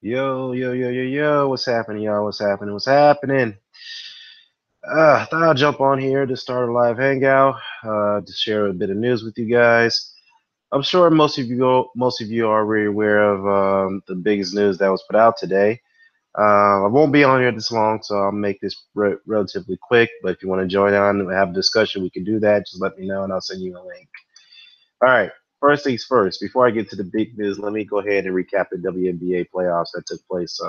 Yo, yo, yo, yo, yo, what's happening, y'all? What's happening? What's happening? Thought I'll jump on here to start a live hangout, to share a bit of news with you guys. I'm sure most of you are already aware of the biggest news that was put out today. I won't be on here this long, so I'll make this relatively quick. But if you want to join on and have a discussion, we can do that. Just let me know, and I'll send you a link. All right. First things first. Before I get to the big news, let me go ahead and recap the WNBA playoffs that took place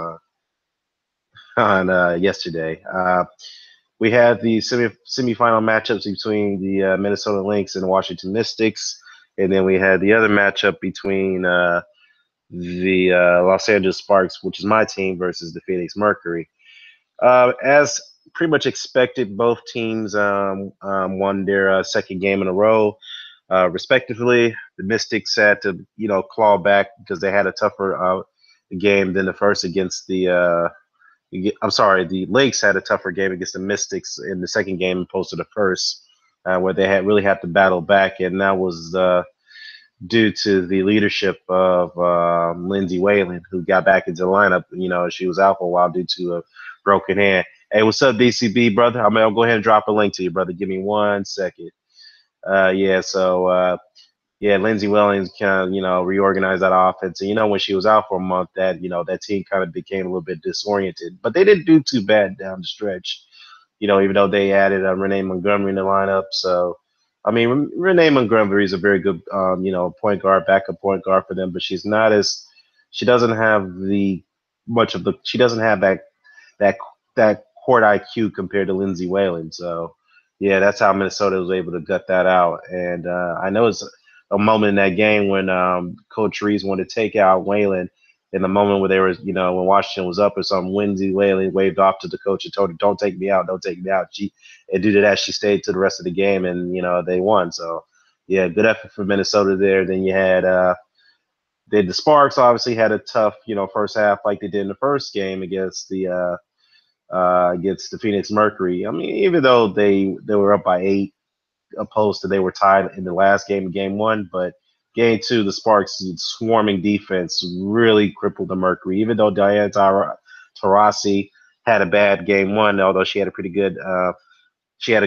on yesterday. We had the semifinal matchups between the Minnesota Lynx and the Washington Mystics, and then we had the other matchup between the Los Angeles Sparks, which is my team, versus the Phoenix Mercury. As pretty much expected, both teams won their second game in a row, respectively. The Mystics had to, claw back because they had a tougher game than the first against I'm sorry, the Lynx had a tougher game against the Mystics in the second game opposed to the first, where they had really had to battle back, and that was due to the leadership of Lindsay Whalen, who got back into the lineup. She was out for a while due to a broken hand. Hey, what's up, DCB, brother? I'll go ahead and drop a link to you, brother. Give me 1 second. Yeah, so yeah, Lindsay Wellings kind of, reorganized that offense. And, when she was out for a month, that team kind of became a little bit disoriented. But they didn't do too bad down the stretch, even though they added Renee Montgomery in the lineup. So, I mean, Renee Montgomery is a very good, point guard, backup point guard for them, but she doesn't have she doesn't have that, that court IQ compared to Lindsay Whalen. So, yeah, that's how Minnesota was able to gut that out. And I know it's a moment in that game when Coach Reeves wanted to take out Whalen. In the moment where they were, when Washington was up or something, Lindsay Whalen waved off to the coach and told her, "Don't take me out, don't take me out." And due to that, she stayed to the rest of the game, and they won. So, yeah, good effort for Minnesota there. Then you had the Sparks obviously had a tough, first half like they did in the first game against the Phoenix Mercury. I mean, even though they were up by 8, opposed to they were tied in the last game, game one, but game two, the Sparks' swarming defense really crippled the Mercury. Even though Diane Taurasi had a bad game one, although she had a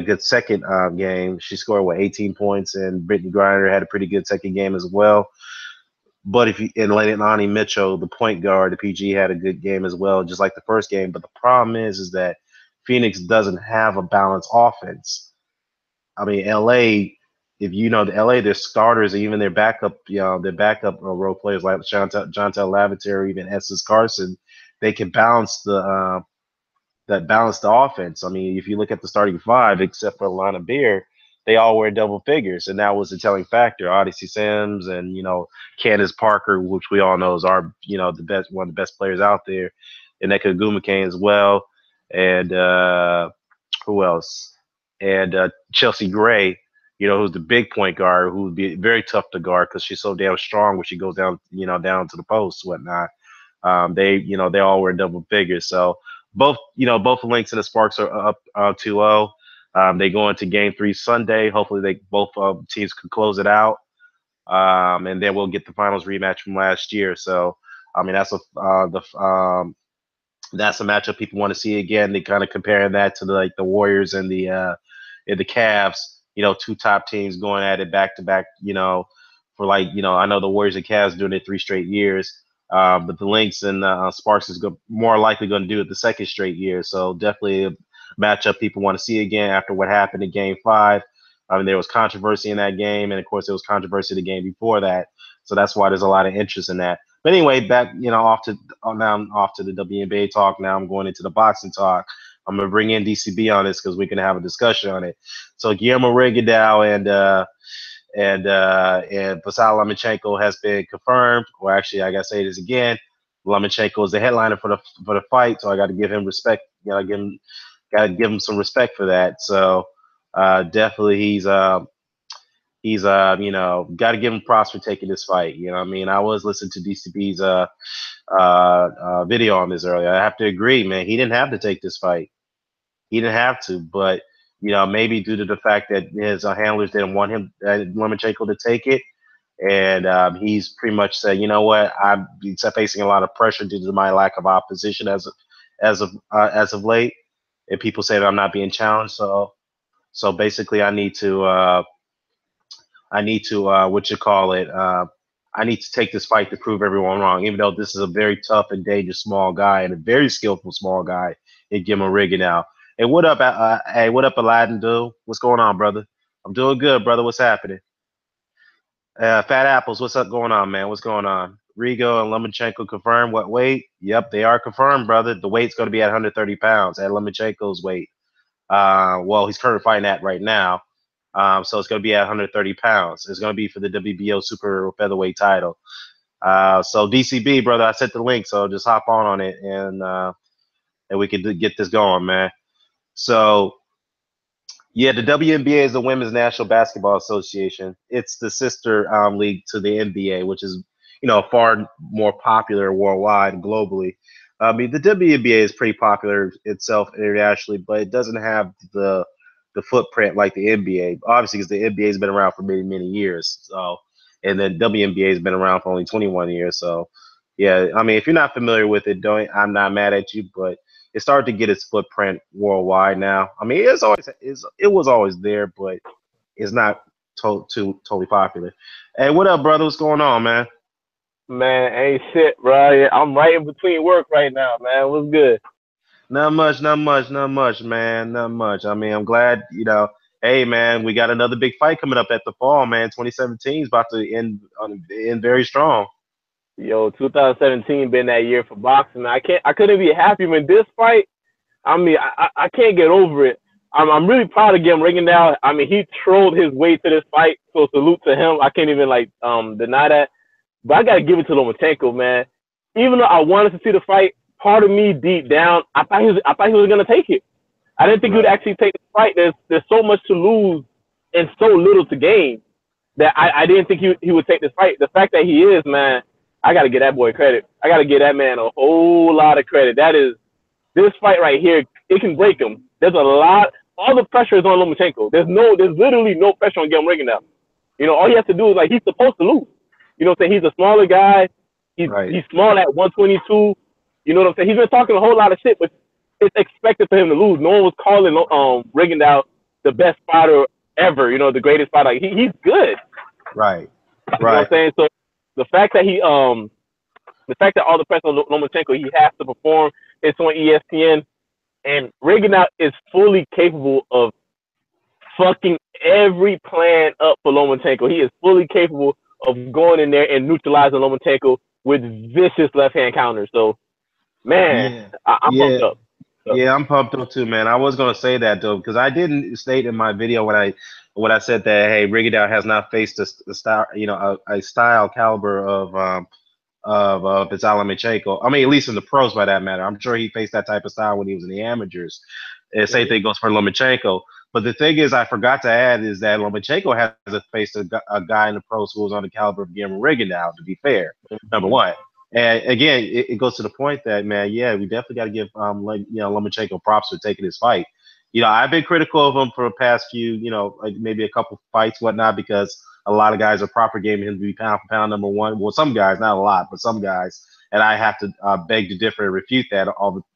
good second game. She scored 18 points, and Brittany Griner had a pretty good second game as well. But if you and Lonnie Mitchell, the point guard, the PG had a good game as well, just like the first game. But the problem is that Phoenix doesn't have a balanced offense. I mean, LA, if you know the LA, their starters, even their backup role players like Jontel Lavater, even Estes Carson, they can balance the offense. I mean, if you look at the starting five, except for Lana Beer, they all wear double figures, and that was a telling factor. Odyssey Sims and Candace Parker, which we all know is the best one of the best players out there, and Nneka Ogwumike as well, and who else? And Chelsea Gray, who's the big point guard, who would be very tough to guard because she's so damn strong when she goes down, down to the post, whatnot. They all wear double figures. So both the Lynx and the Sparks are up 2-0. They go into Game 3 Sunday. Hopefully, they both teams can close it out, and then we'll get the finals rematch from last year. So, I mean, that's a matchup people want to see again. They kind of comparing that to the Warriors and the Cavs. Two top teams going at it back to back. For I know the Warriors and Cavs doing it 3 straight years. But the Lynx and Sparks is more likely going to do it the second straight year. So definitely a matchup people want to see again after what happened in Game 5. I mean, there was controversy in that game, and of course, there was controversy the game before that. So that's why there's a lot of interest in that. But anyway, back now I'm off to the WNBA talk. Now I'm going into the boxing talk. I'm gonna bring in DCB on this because we can have a discussion on it. So Guillermo Rigondeaux and VASYL LOMACHENKO has been confirmed. Or actually, I gotta say this again. LOMACHENKO is the headliner for the fight, so I got to give him respect. Gotta give him some respect for that. So definitely he's got to give him props for taking this fight. You know what I mean? I was listening to DCB's video on this earlier. I have to agree, man. He didn't have to take this fight. He didn't have to, but maybe due to the fact that his handlers didn't want Lomachenko to take it. and he's pretty much said, you know what, I'm facing a lot of pressure due to my lack of opposition as of late, and people say that I'm not being challenged. So basically, I need to what you call it. I need to take this fight to prove everyone wrong. Even though this is a very tough and dangerous small guy and a very skillful small guy in Riggin now. Hey, what up? Hey, what up, Aladdin? Dude, what's going on, brother? I'm doing good, brother. What's happening? Fat Apples, what's up going on, man? What's going on? Rigo and Lomachenko confirmed what weight? Yep, they are confirmed, brother. The weight's going to be at 130 pounds at Lomachenko's weight. Well, he's currently fighting at right now. So it's going to be at 130 pounds. It's going to be for the WBO super featherweight title. So DCB, brother, I sent the link, so just hop on it and we can get this going, man. So yeah, the WNBA is the Women's National Basketball Association. It's the sister league to the NBA, which is, far more popular worldwide and globally. I mean, the WNBA is pretty popular itself internationally, but it doesn't have the footprint like the NBA. Obviously, because the NBA has been around for many, many years. So, and then WNBA has been around for only 21 years. So, yeah, I mean, if you're not familiar with it, I'm not mad at you, but it started to get its footprint worldwide now. I mean, it was always there, but it's not totally popular. Hey, what up, brother? What's going on, man? Man, ain't shit, bro. I'm right in between work right now, man. What's good? Not much, not much, not much, man. Not much. I mean, I'm glad, hey, man, we got another big fight coming up at the fall, man. 2017 is about to end very strong. Yo, 2017 been that year for boxing. I couldn't be happy with this fight. I mean, I can't get over it. I'm really proud of Guillermo now. I mean, he trolled his way to this fight, so salute to him. I can't even deny that. But I gotta give it to Lomachenko, man. Even though I wanted to see the fight, part of me deep down, I thought he was gonna take it. I didn't think he would actually take the fight. There's so much to lose and so little to gain that I didn't think he would take this fight. The fact that he is, man, I gotta give that boy credit. I gotta give that man a whole lot of credit. That is this fight right here. It can break him. There's a lot. All the pressure is on Lomachenko. There's literally no pressure on Guillermo now. All he has to do is he's supposed to lose. You know what I'm saying? He's a smaller guy. He's small at 122. You know what I'm saying? He's been talking a whole lot of shit, but it's expected for him to lose. No one was calling Rigondeaux the best fighter ever. The greatest fighter. He's good. Right. You know what I'm saying? So the fact that all the pressure on Lomachenko, he has to perform. It's on ESPN, and Rigondeaux is fully capable of fucking every plan up for Lomachenko. He is fully capable of going in there and neutralizing Lomachenko with vicious left-hand counters. So, man, I'm pumped up. So. Yeah, I'm pumped up too, man. I was gonna say that though, because I didn't state in my video when I said that, hey, Rigondeaux has not faced a style, a style caliber of Lomachenko. I mean, at least in the pros, by that matter. I'm sure he faced that type of style when he was in the amateurs. And same thing goes for Lomachenko. But the thing is, I forgot to add is that Lomachenko hasn't faced a guy in the pros who was on the caliber of Guillermo Rigondeaux, to be fair. Number one. And again, it goes to the point that, man, yeah, we definitely got to give Lomachenko props for taking his fight. I've been critical of him for the past few, like maybe a couple fights, whatnot, because a lot of guys are propagating him to be pound for pound number one. Well, some guys, not a lot, but some guys, and I have to beg to differ and refute that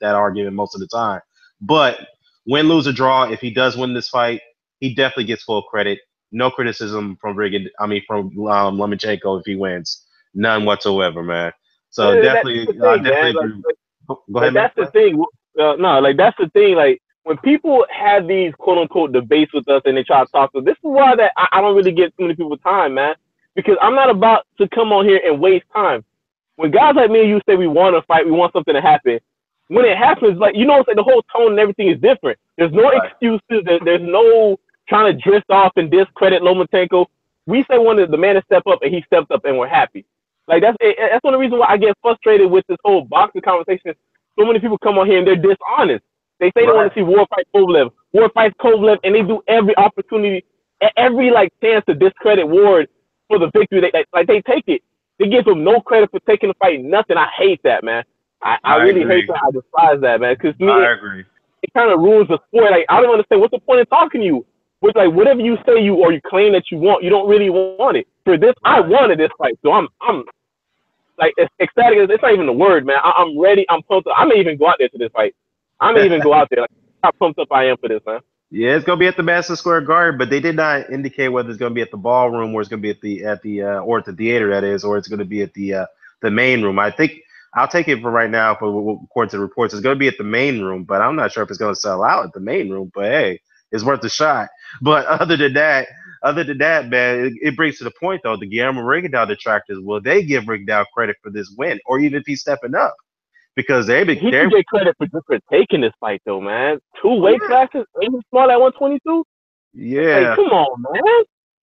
argument most of the time. But win, lose, or draw, if he does win this fight, he definitely gets full credit. No criticism from Lomachenko if he wins, none whatsoever, man. So yeah, definitely, go ahead. That's the thing. That's the thing. Like when people have these quote unquote debates with us and they try to talk to us, this is why that I don't really get too many people time, man. Because I'm not about to come on here and waste time. When guys like me and you say we want to fight, we want something to happen. When it happens, the whole tone and everything is different. There's no excuses. There's no trying to drift off and discredit Lomachenko. We say the man to step up, and he stepped up, and we're happy. That's one of the reasons why I get frustrated with this whole boxing conversation. So many people come on here and they're dishonest. They say they want to see Ward fight Kovalev. Ward fights Kovalev, and they do every opportunity, every chance to discredit Ward for the victory. They take it. They give him no credit for taking the fight. Nothing. I hate that, man. I really hate that. I despise that, man. Because I agree. It kind of ruins the sport. I don't understand what's the point of talking to you. Whatever you say you claim that you want, you don't really want it. for this, I Right. wanted this fight, so I'm like ecstatic. It's not even the word, man. I'm ready. I'm pumped up. I may even go out there to this fight. I may even go out there. Like, how pumped up I am for this, man. Yeah, it's gonna be at the Madison Square Garden, but they did not indicate whether it's gonna be at the ballroom or it's gonna be at the or at the theater, that is, or it's gonna be at the main room. I think I'll take it for right now. For according to the reports, it's gonna be at the main room, but I'm not sure if it's gonna sell out at the main room. But hey, it's worth a shot. But other than that, man, it brings to the point though. The Guillermo Rigondeaux detractors, will they give Rigondeaux credit for this win, or even if he's stepping up? Because He they're should get credit for just for taking this fight, though, man. Two oh weight yeah, classes, ain't he small at 122? Like, yeah, come on, man.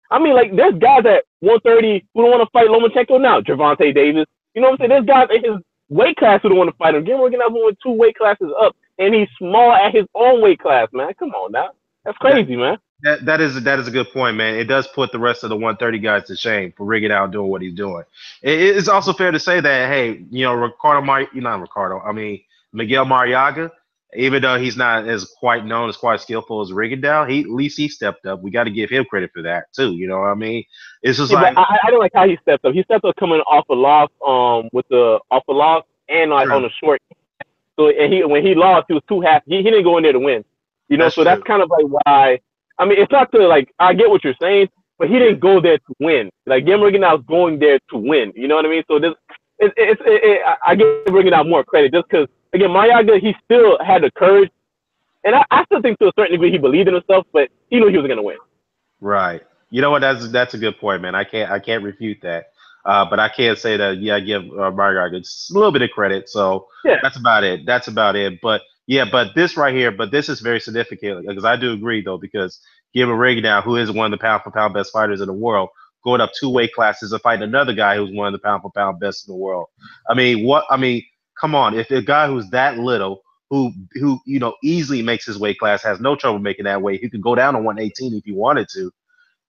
I mean, like, there's guys at 130 who don't want to fight Lomachenko now. Gervonta Davis. You know what I'm saying? There's guys in his weight class who don't want to fight him. Guillermo Rigondeaux went two weight classes up, and he's small at his own weight class, man. Come on now. That's that crazy, man. that is a good point, man. It does put the rest of the 130 guys to shame for rigging out doing what he's doing. It's also fair to say that, hey, not Ricardo. I mean Miguel Mariaga, even though he's not as quite known as quite skillful as Rigondeaux, at least he stepped up. We got to give him credit for that too. You know what I mean? It's just Yeah, but like I don't like how he stepped up. He stepped up coming off a loss, with the off a loss and like on true. a short. So and when he lost, he was too happy. He didn't go in there to win. You know, That's so that's true. kind of like why. I mean, it's not to like I get what you're saying, but he Yeah. didn't go there to win. Like Jim Rigondeaux was going there to win. You know what I mean? So this, I give Rigondeaux more credit just because again, Mayaga he still had the courage, and I still think to a certain degree he believed in himself, but he knew he was gonna win. Right. You know what? That's a good point, man. I can't refute that. But I can say that yeah, I give Mario just a little bit of credit. So Yeah, that's about it. That's about it. But yeah, but this right here, but this is very significant because I do agree though because Gilbert Rigondeaux, who is one of the pound for pound best fighters in the world, going up two weight classes and fighting another guy who's one of the pound for pound best in the world. I mean, what? I mean, come on. If a guy who's that little, who easily makes his weight class, has no trouble making that weight, he could go down to 118 if he wanted to,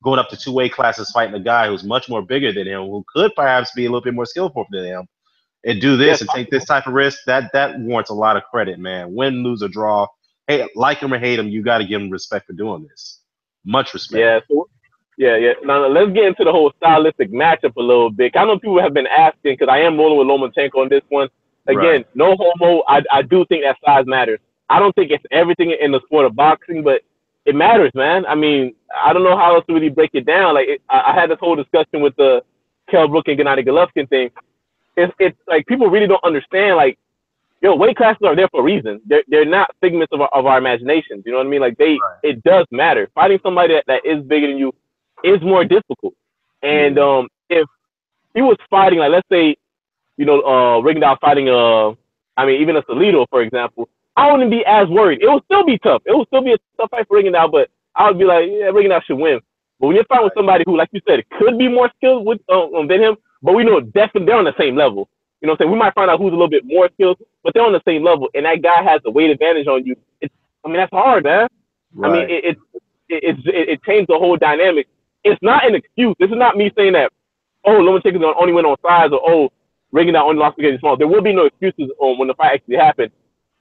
going up to two weight classes, fighting a guy who's much more bigger than him, who could perhaps be a little bit more skillful than him, and do yeah, this and take this type of risk, that warrants a lot of credit, man. Win, lose, or draw. Hey, like him or hate him, you got to give him respect for doing this. Much respect. yeah. So yeah. Now let's get into the whole stylistic matchup a little bit. I know people have been asking because I am rolling with Lomachenko on this one. Right. Again, no homo. I do think that size matters. I don't think it's everything in the sport of boxing, but it matters, man. I mean, I don't know how else to really break it down. Like I had this whole discussion with the Kell Brook and Gennady Golovkin thing. It's like people really don't understand. Like, yo, weight classes are there for a reason. They're not figments of our imaginations. You know what I mean? Like Right. it does matter. Fighting somebody that is bigger than you is more difficult. And Yeah. if he was fighting, like let's say, Rigondeaux fighting I mean even a Salido, for example, I wouldn't be as worried. It would still be tough. It would still be a tough fight for Rigondeaux, but I would be like, yeah, Rigondeaux should win. But when you're fighting with Right. somebody who, like you said, could be more skilled with than him, but we know definitely they're on the same level. You know what I'm saying? We might find out who's a little bit more skilled, but they're on the same level, and that guy has the weight advantage on you. I mean, that's hard, man. I mean, Right. it changed the whole dynamic. It's not an excuse. This is not me saying that, oh, Lomachenko is going to only win on size, or oh, Rigondeaux only lost because he's small. There will be no excuses on when the fight actually happens,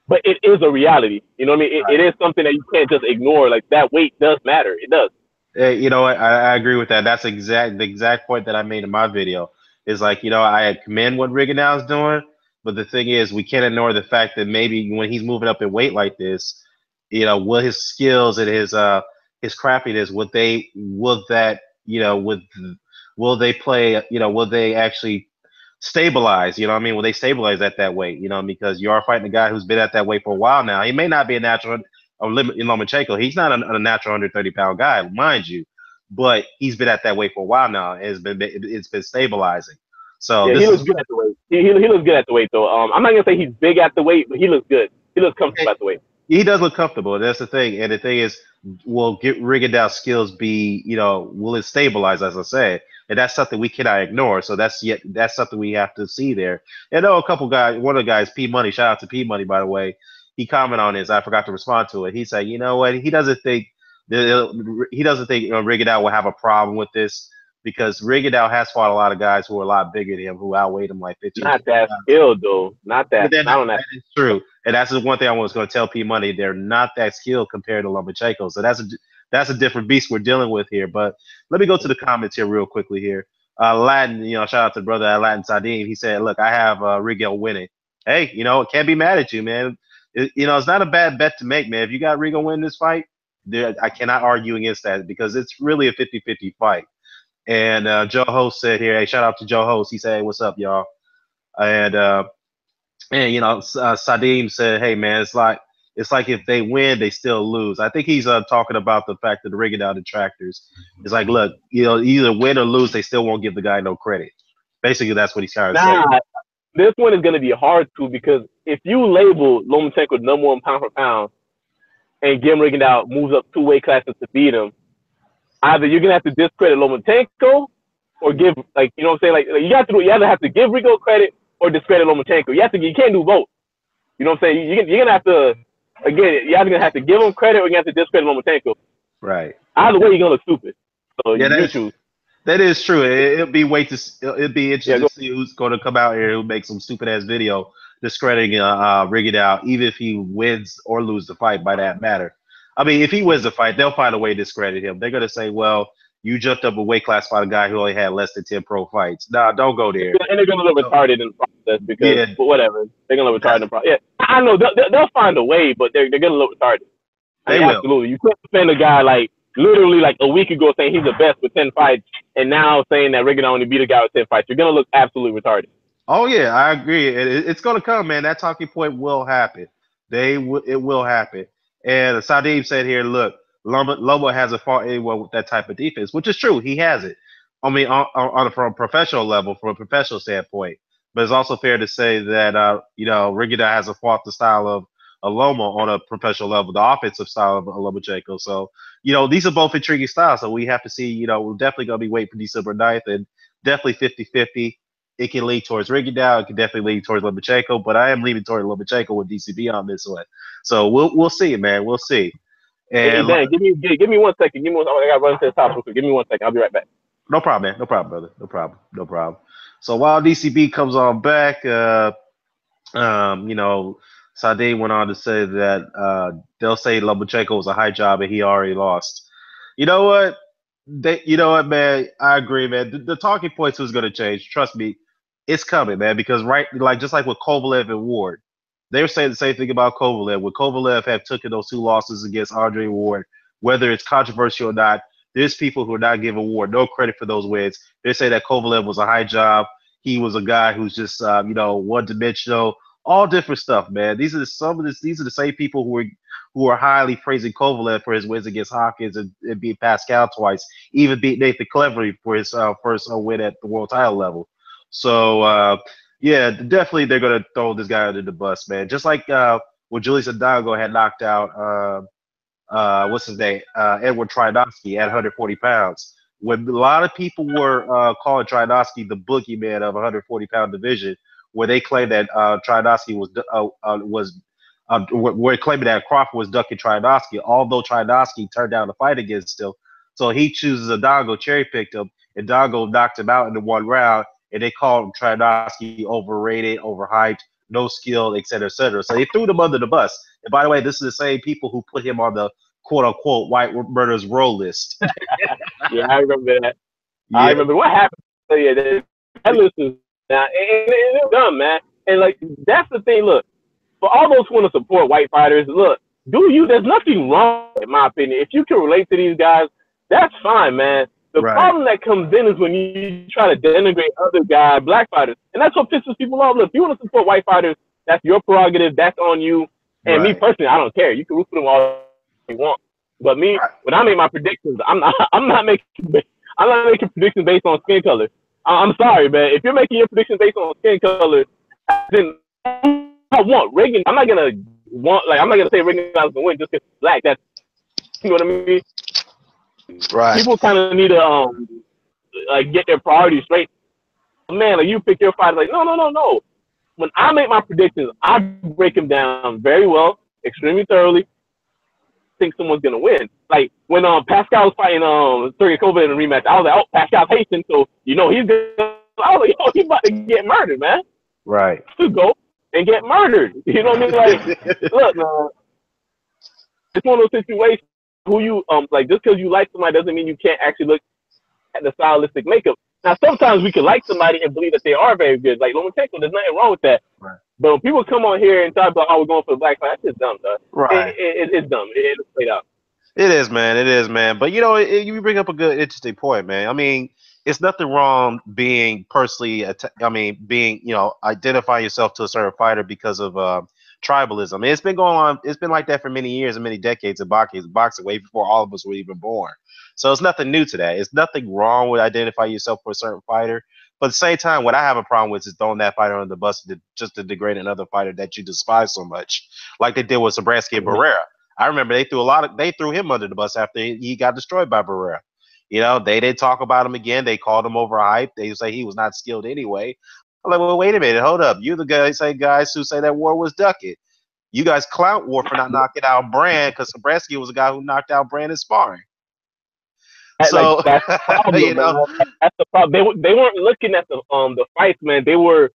but it is a reality. You know what I mean? It Right. is something that you can't just ignore. Like that weight does matter. It does. Hey, you know what? I agree with that. That's the exact point that I made in my video. Is like, I commend what Rigondeaux is doing, but the thing is, we can't ignore the fact that maybe when he's moving up in weight like this, will his skills and his craftiness, will they play, will they actually stabilize? You know what I mean? Will they stabilize at that weight? Because you are fighting a guy who's been at that weight for a while now. He may not be a natural in Lomachenko. He's not a natural 130-pound guy, mind you, but he's been at that weight for a while now. And it's been stabilizing. So Yeah, he this looks is good at the weight. He looks good at the weight though. I'm not gonna say he's big at the weight, but he looks good. He looks comfortable at the weight. he does look comfortable. That's the thing. And the thing is, will get Rigondeaux's skills be, will it stabilize, as I said? And that's something we cannot ignore. So that's something we have to see there. And I know a couple guys, one of the guys, P Money, shout out to P Money, by the way, he commented on this. I forgot to respond to it. He said, you know what? He doesn't think Rigondeaux will have a problem with this because Rigondeaux has fought a lot of guys who are a lot bigger than him, who outweighed him like 15, Not 20 that pounds. skilled though. Not But that. then Not on that. that is true, and that's the one thing I was going to tell P Money. They're not that skilled compared to Lomachenko. So that's a different beast we're dealing with here. But let me go to the comments here real quickly here. Latin, shout out to the brother at Latin Sadim. He said, "Look, I have Rigo winning. Hey, can't be mad at you, man. It's not a bad bet to make, man. If you got Rigo winning this fight, I cannot argue against that because it's really a 50-50 fight." And Joe Host said here, hey, shout out to Joe Host. He said, hey, what's up, y'all? And Sadim said, hey, man, it's like if they win, they still lose. I think he's talking about the fact that the rigging out detractors. It's like, look, either win or lose, they still won't give the guy no credit. Basically, that's what he's trying to say. This one is going to be hard to because if you label Lomachenko number one pound for pound and Gim Rigondeaux moves up 2 weight classes to beat him, either you're going to have to discredit Lomachenko or give, like, you know what I'm saying? Like you either have to give Rigo credit or discredit Lomachenko. You can't do both. You know what I'm saying? You're going to have to, again, you're either going to have to give him credit or you're going to have to discredit Lomachenko. Right. Either way, you're going to look stupid. So yeah, you choose. That is true. It'll be interesting to see who's going to come out here who makes some stupid ass video discrediting Rigondeaux, even if he wins or loses the fight by that matter. I mean, if he wins the fight, they'll find a way to discredit him. They're going to say, well, you jumped up a weight class by a guy who only had less than 10 pro fights. Nah, don't go there. And they're going to look retarded in the process because, whatever, they're going to look retarded in the process. Yeah, I know. They'll find a way, but they're going to look retarded. They will. Absolutely. You couldn't defend a guy like literally like a week ago saying he's the best with 10 fights and now saying that Rigondeaux only beat a guy with 10 fights. You're going to look absolutely retarded. Oh, yeah, I agree. It's going to come, man. That talking point will happen. It will happen. And Sadim said here, look, Loma hasn't fought anyone with that type of defense, which is true. He has it. I mean, from a professional level, from a professional standpoint. But it's also fair to say that, Rigondeaux hasn't fought the style of Loma on a professional level, the offensive style of Lomachenko. So, these are both intriguing styles. So we have to see, we're definitely going to be waiting for December 9th and definitely 50-50. It can lean towards Rigondeaux. It can definitely lean towards Lomachenko, but I am leaning towards Lomachenko with DCB on this one. So we'll see, man. We'll see. And hey, Dan, give me 1 second. I got to run to the top real quick. Give me 1 second. I'll be right back. No problem, man. No problem, brother. No problem. So while DCB comes on back, Sadim went on to say that they'll say Lomachenko was a high job and he already lost. You know what? Man? I agree, man. The talking points was going to change. Trust me, it's coming, man. Because just like with Kovalev and Ward, they were saying the same thing about Kovalev. When Kovalev have taken those 2 losses against Andre Ward, whether it's controversial or not, there's people who are not giving Ward no credit for those wins. They say that Kovalev was a high job. He was a guy who's just one-dimensional. All different stuff, man. These are the same people who are highly praising Kovalev for his wins against Hawkins and beat Pascal twice, even beat Nathan Cleverly for his first win at the world title level. So yeah, definitely they're gonna throw this guy under the bus, man. Just like when Julius Adango had knocked out what's his name, Edward Tridosky at 140 pounds. When a lot of people were calling Tridosky the boogeyman of 140-pound division, where they claimed that Tridosky we're claiming that Crawford was ducking Tridosky, although Tridosky turned down the fight against him. So he chooses Adango, cherry-picked him, and Adango knocked him out in the 1 round, and they called Tridosky overrated, overhyped, no skill, et cetera, et cetera. So they threw him under the bus. And by the way, this is the same people who put him on the quote-unquote white murderers roll list. Yeah, I remember that. Yeah. I remember what happened. So, yeah, that list is now, it's dumb, man. And, like, that's the thing. Look, for all those who want to support white fighters, look, there's nothing wrong, in my opinion. If you can relate to these guys, that's fine, man. The problem that comes in is when you try to denigrate other guys, black fighters. And that's what pisses people off. Look, if you want to support white fighters, that's your prerogative. That's on you. And me personally, I don't care. You can root for them all you want. But me, when I make my predictions, I'm not making predictions based on skin color. I'm sorry, man. If you're making your predictions based on skin color, then I want Reagan. I'm not gonna say Reagan is gonna win just because he's black. That's, you know what I mean? Right. People kind of need to get their priorities straight. Man, like, you pick your fight, like, no. When I make my predictions, I break them down very well, extremely thoroughly. Think someone's gonna win. Like when Pascal was fighting Sergey Kovalev in a rematch, I was like, oh, Pascal's Haitian, so he's gonna. I was like, oh, he's about to get murdered, man. Right. To go and get murdered. You know what I mean? Like, look, man, it's one of those situations who you like. Just because you like somebody doesn't mean you can't actually look at the stylistic makeup. Now, sometimes we can like somebody and believe that they are very good. Like Lomachenko, there's nothing wrong with that. Right. But when people come on here and talk about, oh, we're going for the black fight, that's just dumb, though. Right. It's dumb. It's played out. It is, man. It is, man. But you know, you bring up a good, interesting point, man. I mean, it's nothing wrong being personally. I mean, being identifying yourself to a certain fighter because of tribalism. I mean, it's been going on. It's been like that for many years and many decades of boxing, way before all of us were even born. So it's nothing new to that. It's nothing wrong with identifying yourself for a certain fighter. But at the same time, what I have a problem with is throwing that fighter under the bus just to degrade another fighter that you despise so much, like they did with Sabransky and Barrera. I remember they threw him under the bus after he got destroyed by Barrera. You know, they didn't talk about him again. They called him overhyped. They say he was not skilled anyway. I'm like, well, wait a minute, hold up. You the guys who say that War was ducking. You guys clout War for not knocking out Brand because Sabransky was a guy who knocked out Brand in sparring. So that's the problem, you know, man. That's the problem. They weren't looking at the fights, man. They were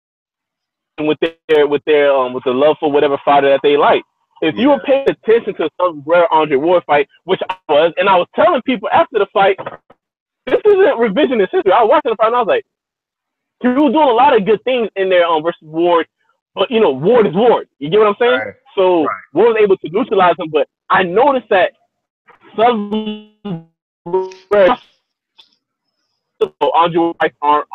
with the love for whatever fighter that they like. If you were paying attention to some rare Andre Ward fight, which I was, and I was telling people after the fight, this isn't revisionist history. I was watching the fight and I was like, he was doing a lot of good things in there versus Ward, but you know, Ward is Ward. You get what I'm saying? Right. So Ward was able to neutralize him, but I noticed that some Andre Ward fights aren't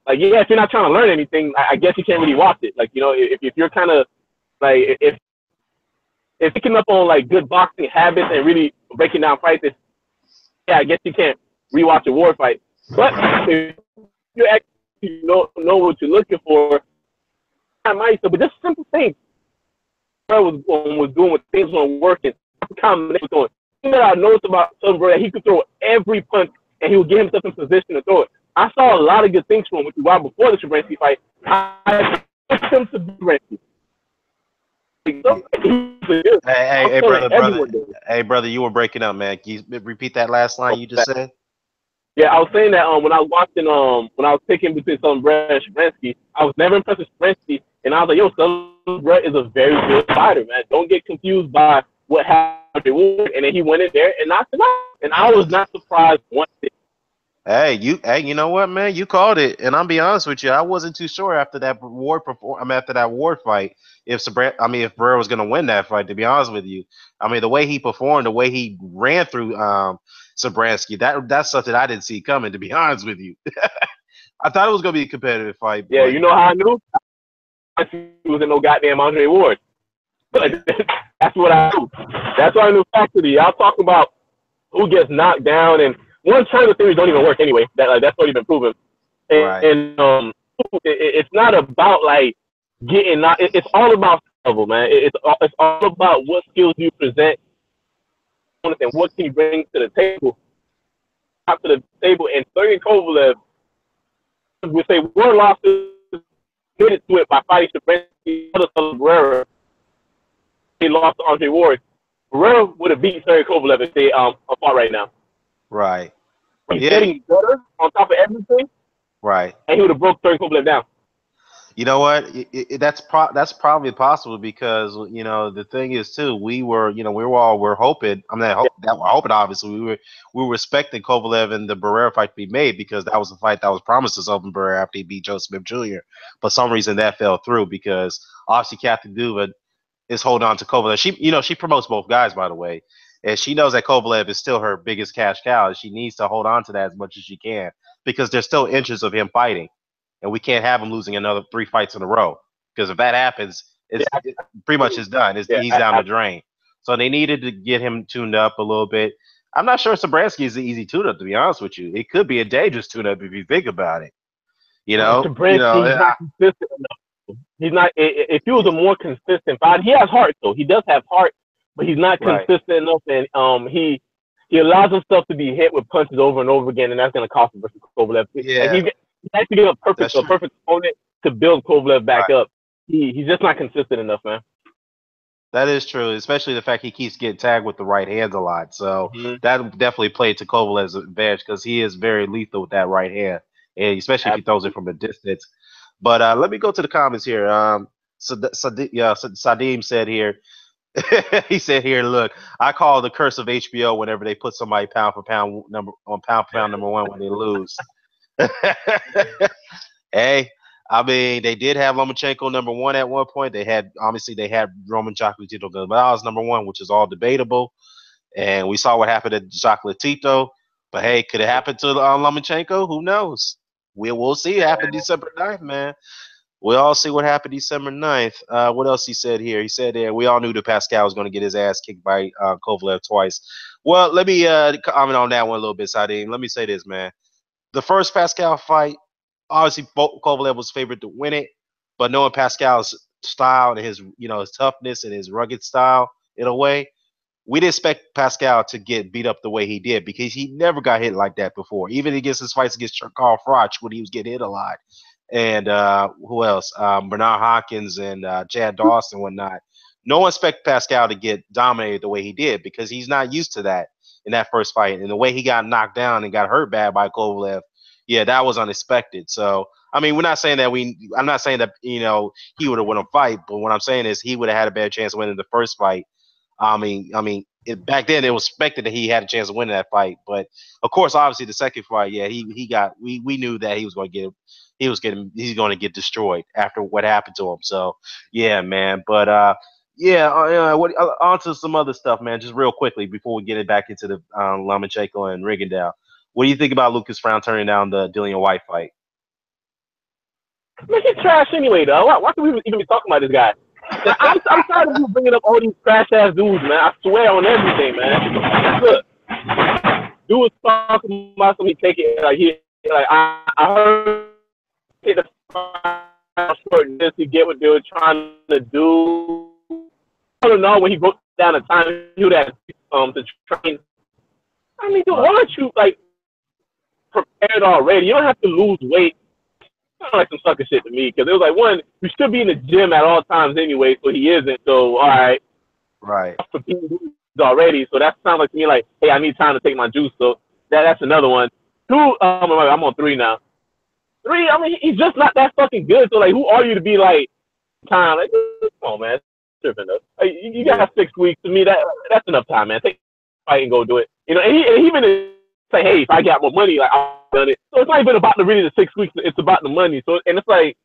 like, yeah, if you're not trying to learn anything, I guess you can't really watch it. Like, you know, if you're kind of like if picking up on like good boxing habits and really breaking down fights, yeah, I guess you can't rewatch a War fight. But if you actually know what you're looking for, I might. But just simple things. Was doing when things weren't working. Combination was doing. That I noticed about Silver that he could throw every punch and he would get himself in position to throw it. I saw a lot of good things from him, which is why before the Shabransky fight, I expected him to be Shabransky. Hey, brother, you were breaking up, man. Can you repeat that last line you just said? Yeah, I was saying that when I was watching, when I was picking between Silver and Shabransky, I was never impressed with Shabransky, and I was like, yo, Silver is a very good fighter, man. Don't get confused by what happened, and then he went in there and knocked him out, and I was not surprised one bit. Hey, you know what, man? You called it, and I'll be honest with you. I wasn't too sure after that Ward fight if Barrera was going to win that fight. To be honest with you, I mean the way he performed, the way he ran through Sabransky, that's something I didn't see coming. To be honest with you, I thought it was going to be a competitive fight. Yeah, you know how I knew? He wasn't no goddamn Andre Ward. That's what I knew. That's what I knew factually. Y'all talking about who gets knocked down and. One turn of theories don't even work anyway. That's already been proven. And it's not about like getting not. It's all about level, man. It's all about what skills you present and what can you bring to the table. To the table, and Sergey Kovalev, we say one loss committed to it by fighting Shabransky, Barrera. He lost to Andre Ward. Barrera would have beaten Sergey Kovalev if they fought right now. Right. He's getting better on top of everything. Right. And he would have broke Sergey Kovalev down. You know what? That's probably possible because you know the thing is too. We're hoping. We're hoping. Obviously, we were expecting Kovalev and the Barrera fight to be made because that was the fight that was promised to Sylvan Barrera after he beat Joe Smith Jr. For some reason, that fell through because obviously Kathy Duva is holding on to Kovalev. She promotes both guys, by the way. And she knows that Kovalev is still her biggest cash cow, and she needs to hold on to that as much as she can because there's still inches of him fighting, and we can't have him losing another 3 fights in a row because if that happens, it pretty much is done. He's down the drain. So they needed to get him tuned up a little bit. I'm not sure Sabransky is an easy tune-up, to be honest with you. It could be a dangerous tune-up if you think about it. You know, Sabransky's not consistent enough. He's not. If he was a more consistent fighter, he has heart though. He does have heart. But he's not consistent enough, and he allows himself to be hit with punches over and over again, and that's going to cost him versus Kovalev. Yeah, he has to get a perfect opponent to build Kovalev back up. He's just not consistent enough, man. That is true, especially the fact he keeps getting tagged with the right hands a lot. So that definitely played to Kovalev's advantage because he is very lethal with that right hand, and especially if he throws it from a distance. But let me go to the comments here. Sadim said here, He said, "Here, look, I call the curse of HBO whenever they put somebody pound for pound number one when they lose." Hey, I mean, they did have Lomachenko number one at one point. They had Roman Chocolatito Gonzalez number one, which is all debatable. And we saw what happened to Chocolatito. But hey, could it happen to Lomachenko? Who knows? We'll see. It happened December 9th, man. We'll all see what happened December 9th. What else he said here? He said we all knew that Pascal was going to get his ass kicked by Kovalev twice. Well, let me comment on that one a little bit, Sadim. Let me say this, man. The first Pascal fight, obviously Kovalev was favored to win it, but knowing Pascal's style and his toughness and his rugged style in a way, we didn't expect Pascal to get beat up the way he did because he never got hit like that before. Even against his fights against Carl Froch when he was getting hit a lot. And who else? Bernard Hopkins and Chad Dawson and whatnot. No one expected Pascal to get dominated the way he did because he's not used to that in that first fight. And the way he got knocked down and got hurt bad by Kovalev, yeah, that was unexpected. So, I mean, I'm not saying that he would have won a fight, but what I'm saying is he would have had a better chance of winning the first fight. Back then it was expected that he had a chance of winning that fight, but of course, obviously, the second fight, yeah, we knew that he's going to get destroyed after what happened to him. So, yeah, man. But on to some other stuff, man. Just real quickly before we get it back into the Lomachenko and Rigondeaux. What do you think about Lucas Brown turning down the Dillian White fight? Man, he's trash anyway, though. Why can we even be talking about this guy? I'm tired of you bringing up all these trash ass dudes, man. I swear on everything, man. Look, dude was talking about somebody taking I heard take the short just to get what they were trying to do. I don't know when he broke down the time he would have to train. I mean, dude, why aren't you prepared already? You don't have to lose weight. Kind of like some sucker shit to me because it was like, one, you should be in the gym at all times anyway, so he isn't. So all right, already. So that sounds like to me like, hey, I need time to take my juice. So that's another one. Two, I'm on three now. Three, I mean, he's just not that fucking good. So like, who are you to be like time? Like, come on, man, tripping up. Like, you got 6 weeks. To me, that's enough time, man. Take a fight and go do it. You know, and he even say, hey, if I got more money, like I'll done it. So it's not even about the 6 weeks. It's about the money. So and it's like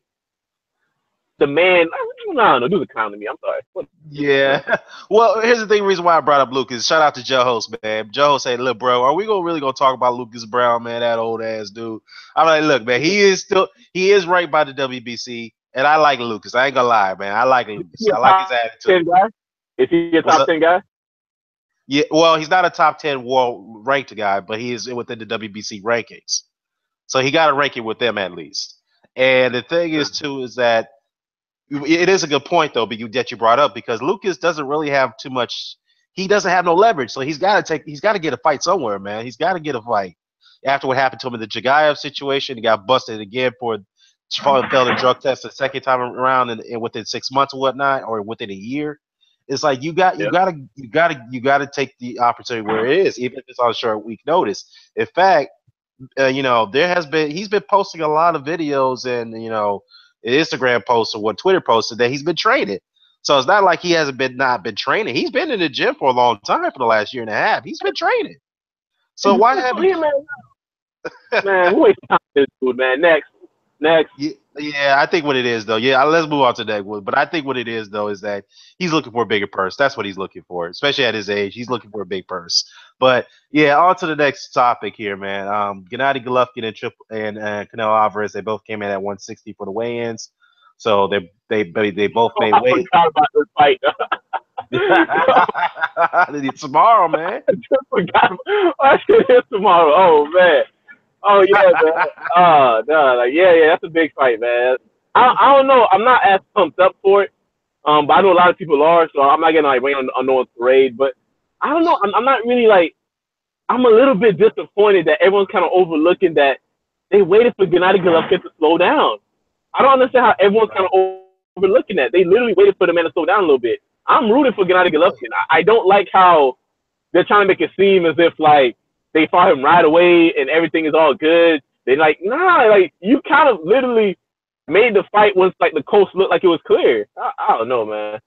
the man. No, do the count to me. I'm sorry. Yeah. Well, here's the reason why I brought up Lucas. Shout out to Joe Host, man. Joe Host said, "Look, bro, are we really gonna talk about Lucas Brown, man? That old ass dude." I'm like, look, man, he is right by the WBC, and I like Lucas. I ain't gonna lie, man. I like Lucas. I like his attitude. 10 guy? Is he a top 10 guy? Yeah, well, he's not a top 10 world ranked guy, but he is within the WBC rankings. So he got a ranking with them at least. And the thing is, too, is that it is a good point, though, that you brought up because Lucas doesn't really have too much. He doesn't have no leverage. So he's got to get a fight somewhere, man. He's got to get a fight. After what happened to him in the Jagayev situation, he got busted again for failed a drug test the second time around and within 6 months or whatnot, or within a year. It's like you gotta take the opportunity where it is, even if it's on short week notice. In fact, he's been posting a lot of videos and Instagram posts or Twitter posted that he's been training. So it's not like he hasn't not been training. He's been in the gym for a long time for the last year and a half. He's been training. So why haven't man, who waste time this dude, man? Next. Yeah, I think what it is, though. Yeah, let's move on to that one. But I think what it is, though, is that he's looking for a bigger purse. That's what he's looking for, especially at his age. He's looking for a big purse. But yeah, on to the next topic here, man. Gennady Golovkin and Canelo Alvarez, they both came in at 160 for the weigh-ins. So they both made weight. I forgot about this fight. Tomorrow, man. I just forgot. I should hit tomorrow. Oh man. Oh yeah, man. No, yeah, that's a big fight, man. I don't know. I'm not as pumped up for it. But I know a lot of people are, so I'm not gonna rain on no parade. But I don't know. I'm not really I'm a little bit disappointed that everyone's kind of overlooking that they waited for Gennady Golovkin to slow down. I don't understand how everyone's kind of overlooking that. They literally waited for the man to slow down a little bit. I'm rooting for Gennady Golovkin. I don't like how they're trying to make it seem as if they fought him right away and everything is all good. They're you kind of literally made the fight once the coast looked like it was clear. I don't know, man.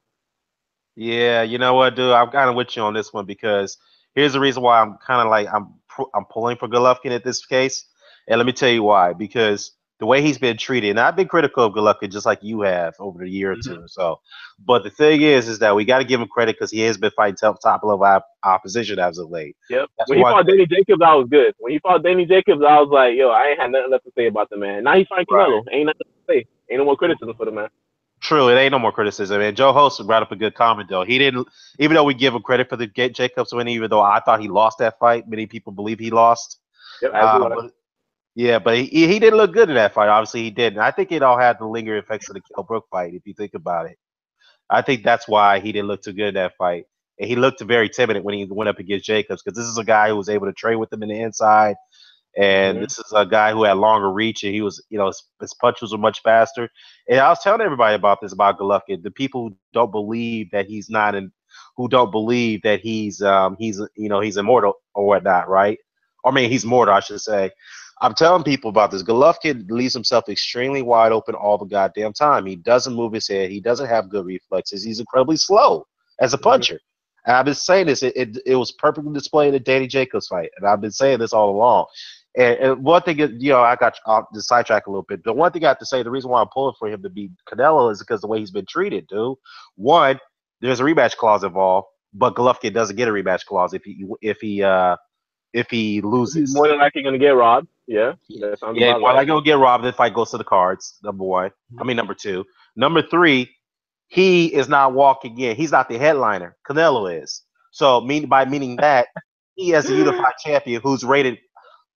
Yeah, you know what, dude? I'm kind of with you on this one because here's the reason why I'm kind of like I'm pulling for Golovkin at this case, and let me tell you why. Because the way he's been treated, and I've been critical of Golovkin just like you have over the year or two Mm-hmm. or so. But the thing is that we got to give him credit because he has been fighting top level opposition as of late. Yep. That's When he one fought thing. Danny Jacobs, I was good. When he fought Danny Jacobs, I was like, yo, I ain't had nothing left to say about the man. Now he's fighting Right. Canelo. Ain't nothing to say. Ain't no more criticism for the man. True, it ain't no more criticism. And Joe Host brought up a good comment though. He didn't, even though we give him credit for the Jacobs win, even though I thought he lost that fight, many people believe he lost. Yep, as do I. But yeah, but he didn't look good in that fight. Obviously, he didn't. I think it all had the lingering effects of the Kell Brook fight. If you think about it, I think that's why he didn't look too good in that fight. And he looked very timid when he went up against Jacobs because this is a guy who was able to trade with him in the inside, and Mm-hmm. this is a guy who had longer reach, and he was, his punches were much faster. And I was telling everybody about this about Golovkin. The people who don't believe that he's not, in, who don't believe that he's immortal or whatnot, right? I mean, he's mortal, I should say. I'm telling people about this. Golovkin leaves himself extremely wide open all the goddamn time. He doesn't move his head. He doesn't have good reflexes. He's incredibly slow as a Mm-hmm. puncher. And I've been saying this. It was perfectly displayed in the Danny Jacobs fight, and I've been saying this all along. And one thing, I got off the sidetrack a little bit. The one thing I have to say, the reason why I'm pulling for him to beat Canelo is because the way he's been treated, dude. One, there's a rematch clause involved, but Golovkin doesn't get a rematch clause if he He's loses. more than likely gonna get robbed. Yeah, that sounds Yeah, about more right. like he'll get robbed if the fight goes to the cards. Number one. I mean, number two. Number three, he is not walking in. He's not the headliner. Canelo is. So meaning that he as a unified champion who's rated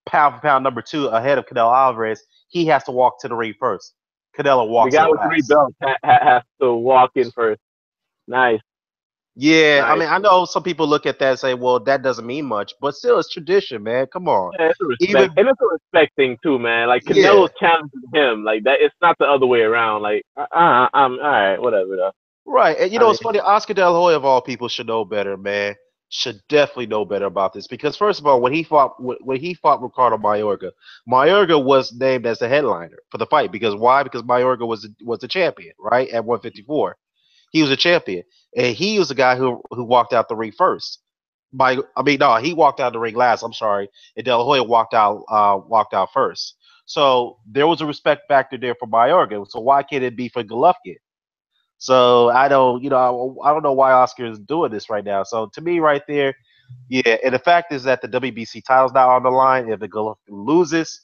pound for pound number two ahead of Canelo Alvarez, he has to walk to the ring first. Canelo The walks guy in with three last. belts has to walk in first. Nice, Yeah, I nice. mean, I know some people look at that and say, well, that doesn't mean much, but still, it's tradition, man. Come on. Yeah, it's a respect, Even, and it's a respect thing too, man. Like yeah, Canelo's challenging him, like that. It's not the other way around. Like, I'm all right, whatever. Though. right. And I mean, it's funny, Oscar De La Hoya, of all people, should know better, man. Should definitely know better about this because, first of all, when he fought Ricardo Mayorga, Mayorga was named as the headliner for the fight because why? Because Mayorga was the champion, right, at 154. He was a champion, and he was the guy who walked out the ring first. No, he walked out the ring last. I'm sorry, and De La Hoya walked out first. So there was a respect factor there for Mayorga. So why can't it be for Golovkin? So I don't know why Oscar is doing this right now. So to me, right there, yeah. And the fact is that the WBC title's not on the line. If the Golovkin loses,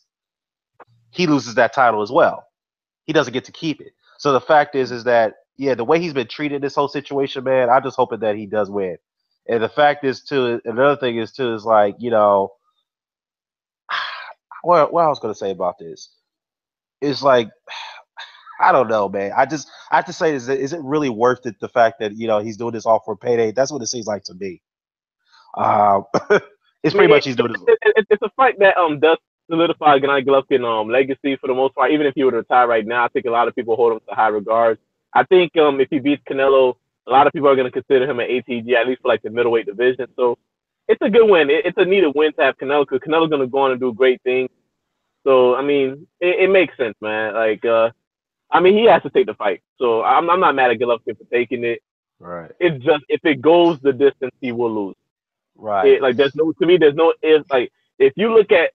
he loses that title as well. He doesn't get to keep it. So the fact is that yeah, the way he's been treated this whole situation, man, I'm just hoping that he does win. And the fact is too, another thing is too is like what I was gonna say about this is like I don't know, man. I have to say, is it really worth it? The fact that he's doing this all for payday. That's what it seems like to me. Um, it's I mean, pretty much he's doing this. it's a fight that does solidify Gennady Golovkin legacy for the most part. Even if he were to retire right now, I think a lot of people hold him to high regard. I think if he beats Canelo, a lot of people are going to consider him an ATG at least for like the middleweight division. So it's a good win. It's a needed win to have Canelo because Canelo's going to go on and do great things. So I mean, it makes sense, man. Like I mean, he has to take the fight. So I'm not mad at Golovkin for taking it. Right, It's just if it goes the distance, he will lose. right. Like there's no to me there's no if like if you look at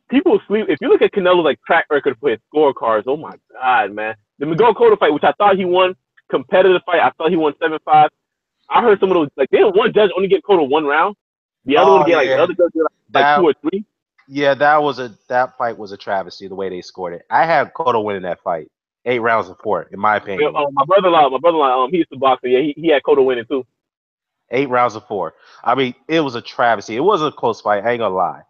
people sleep if you look at Canelo's like track record for his scorecards, oh my god, man. The Miguel Cotto fight, which I thought he won, competitive fight, I thought he won 7-5. I heard some of those like didn't one judge only give Cotto one round? The other one Oh get like the yeah, other judge get like two that or three. yeah, that fight was a travesty the way they scored it. I had Cotto winning that fight, 8 rounds of four, in my opinion. My brother-in-law, he used to box, so yeah, he had Cotto winning too. 8 rounds of four. I mean, it was a travesty. It was a close fight. I ain't gonna lie.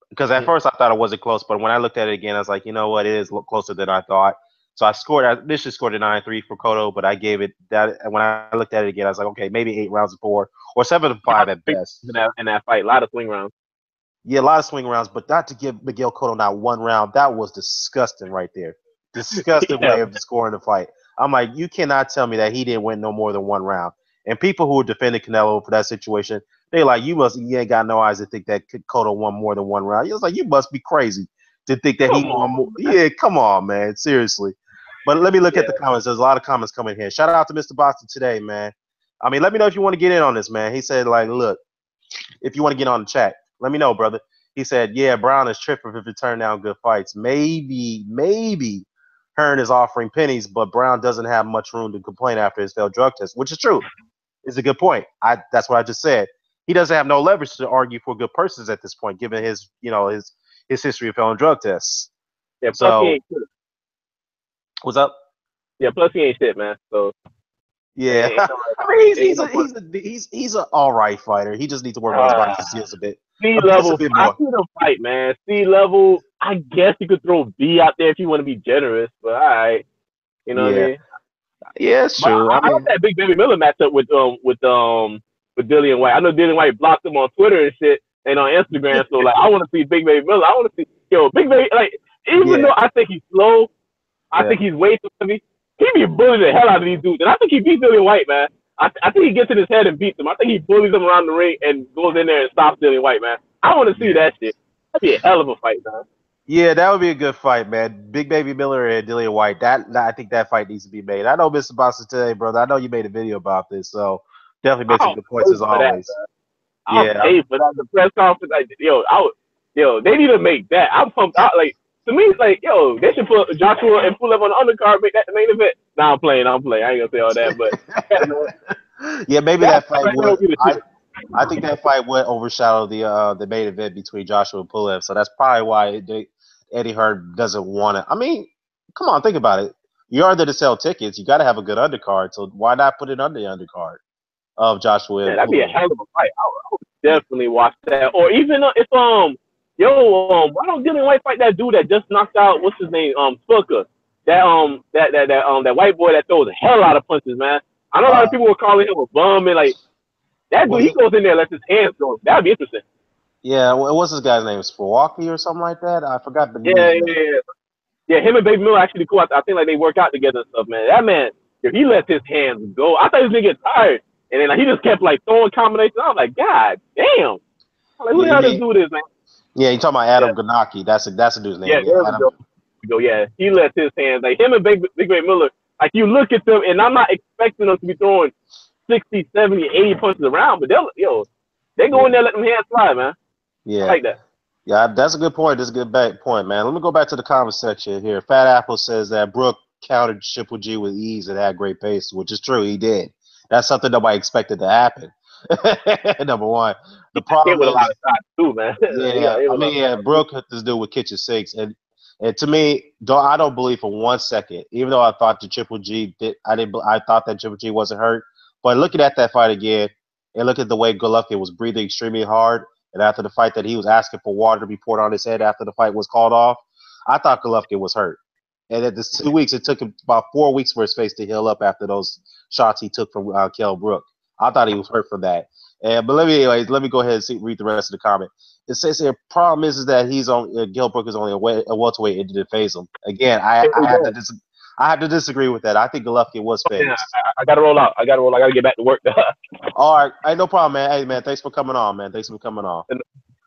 Because at Mm-hmm. first I thought it wasn't close, but when I looked at it again, I was like, you know what, it is closer than I thought. So I initially scored a 9-3 for Cotto, but I gave it that. And when I looked at it again, I was like, okay, maybe 8 rounds of four or 7-5 at best. In that fight, a lot of swing rounds. Yeah, a lot of swing rounds, but not to give Miguel Cotto not one round. That was disgusting right there. Disgusting Yeah. way of scoring the fight. I'm like, you cannot tell me that he didn't win no more than one round. And people who were defending Canelo for that situation, they like, you ain't got no eyes to think that Cotto won more than one round. He was like, you must be crazy to think that he Come won more. on. Yeah, come on, man, seriously. But let me look Yeah. at the comments. There's a lot of comments coming here. Shout out to Mr. Boston today, man. I mean, let me know if you want to get in on this, man. He said, like, look, if you want to get on the chat, let me know, brother. He said, yeah, Brown is tripping if it turned down good fights. Maybe Hearn is offering pennies, but Brown doesn't have much room to complain after his failed drug test, which is true. It's a good point. That's what I just said. He doesn't have no leverage to argue for good persons at this point, given his his history of failing drug tests. Yeah, plus he So, ain't shit. what's up? Yeah, plus he ain't shit, man. So Yeah, ain't I mean no he's an all right fighter. He just needs to work on his body skills a bit, C just a level. bit I more. see them fight, man. C level. I guess you could throw B out there if you want to be generous, but all right, you know what I Yeah, mean. yeah, it's But true. I I like mean, that Big Baby Miller matchup with Dillian White. I know Dillian White blocked him on Twitter and shit and on Instagram. So like, I want to see Big Baby Miller. I want to see Big Baby. Like, even yeah, though I think he's slow, I yeah, think he's way too heavy. He be bullying the hell out of these dudes, and I think he beat Dillian White, man. I think he gets in his head and beats him. I think he bullies them around the ring and goes in there and stops Dillian White, man. I want to see yeah. that shit. That'd be a hell of a fight, man. Yeah, that would be a good fight, man. Big Baby Miller and Dillian White. I think that fight needs to be made. I know Mr. Boston today, brother. I know you made a video about this, so definitely made some I'll good points pay as for that, always. man. I'll Yeah, pay for that. The press conference, like, they need to make that. I'm pumped out. Like, to me, it's like, they should put Joshua and Pulev on the undercard, make that the main event. Nah, I'm playing. I ain't gonna say all that, but yeah, man, yeah. Maybe that that fight right there would. will be the shit. I think that fight would overshadow the main event between Joshua and Pulev. So that's probably why Eddie Hearn doesn't want to. I mean, come on, think about it. You're there to sell tickets. You got to have a good undercard. So why not put it on the undercard of Joshua Man, and that'd be a Pulev? hell of a fight. I would Yeah. definitely watch that. Or even if why don't Dillian White fight that dude that just knocked out what's his name Spooker? That white boy that throws a hell out of punches, man. I know a lot of Uh, people were calling him a bum and like that well, dude. He goes in there, lets his hands go. That'd be interesting. yeah. What's this guy's name? Milwaukee or something like that? I forgot the Yeah, dude's yeah, name. yeah. Yeah, him and Baby Miller actually cool. I think like they work out together and stuff, man. That man, if he lets his hands go, I thought he was gonna get tired, and then like, he just kept like throwing combinations. I was like, God damn! I'm like, who Yeah, the you hell this mean? dude is, man? Yeah, you talking about Yeah, Adam Ganaki? That's a dude's yeah, name. Yeah, there we Adam. go. Yeah, he lets his hands like him and Big Baby Miller. Like you look at them, and I'm not expecting them to be throwing 60, 70, 80 punches around, but they go in Yeah, there, let them hands fly, man. I yeah. like that. Yeah, that's a good point. That's a good point, man. Let me go back to the comment section here. Fat Apple says that Brooke countered Triple G with ease and had great pace, which is true. He did. That's something nobody expected to happen. Number one. The Hit problem with a lot is, of shots too, man. He yeah, got hit I with a lot mean, of yeah, shots. Brooke hit this dude with kitchen sinks, and to me, I don't believe for 1 second, even though I thought the Triple G did, I thought that Triple G wasn't hurt, but looking at that fight again, and look at the way Golovkin was breathing extremely hard, and after the fight that he was asking for water to be poured on his head after the fight was called off, I thought Golovkin was hurt. And at the 2 weeks, it took him about 4 weeks for his face to heal up after those shots he took from Kell Brook. I thought he was hurt from that. But let me go ahead and read the rest of the comment. It says here, problem is that he's on Gilbrook is only a welterweight and didn't phase him. Again, I have to disagree with that. I think Golovkin was Yeah, phased. I gotta roll out. I gotta get back to work. All right, hey, no problem, man. Hey, man, thanks for coming on, man. Thanks for coming on.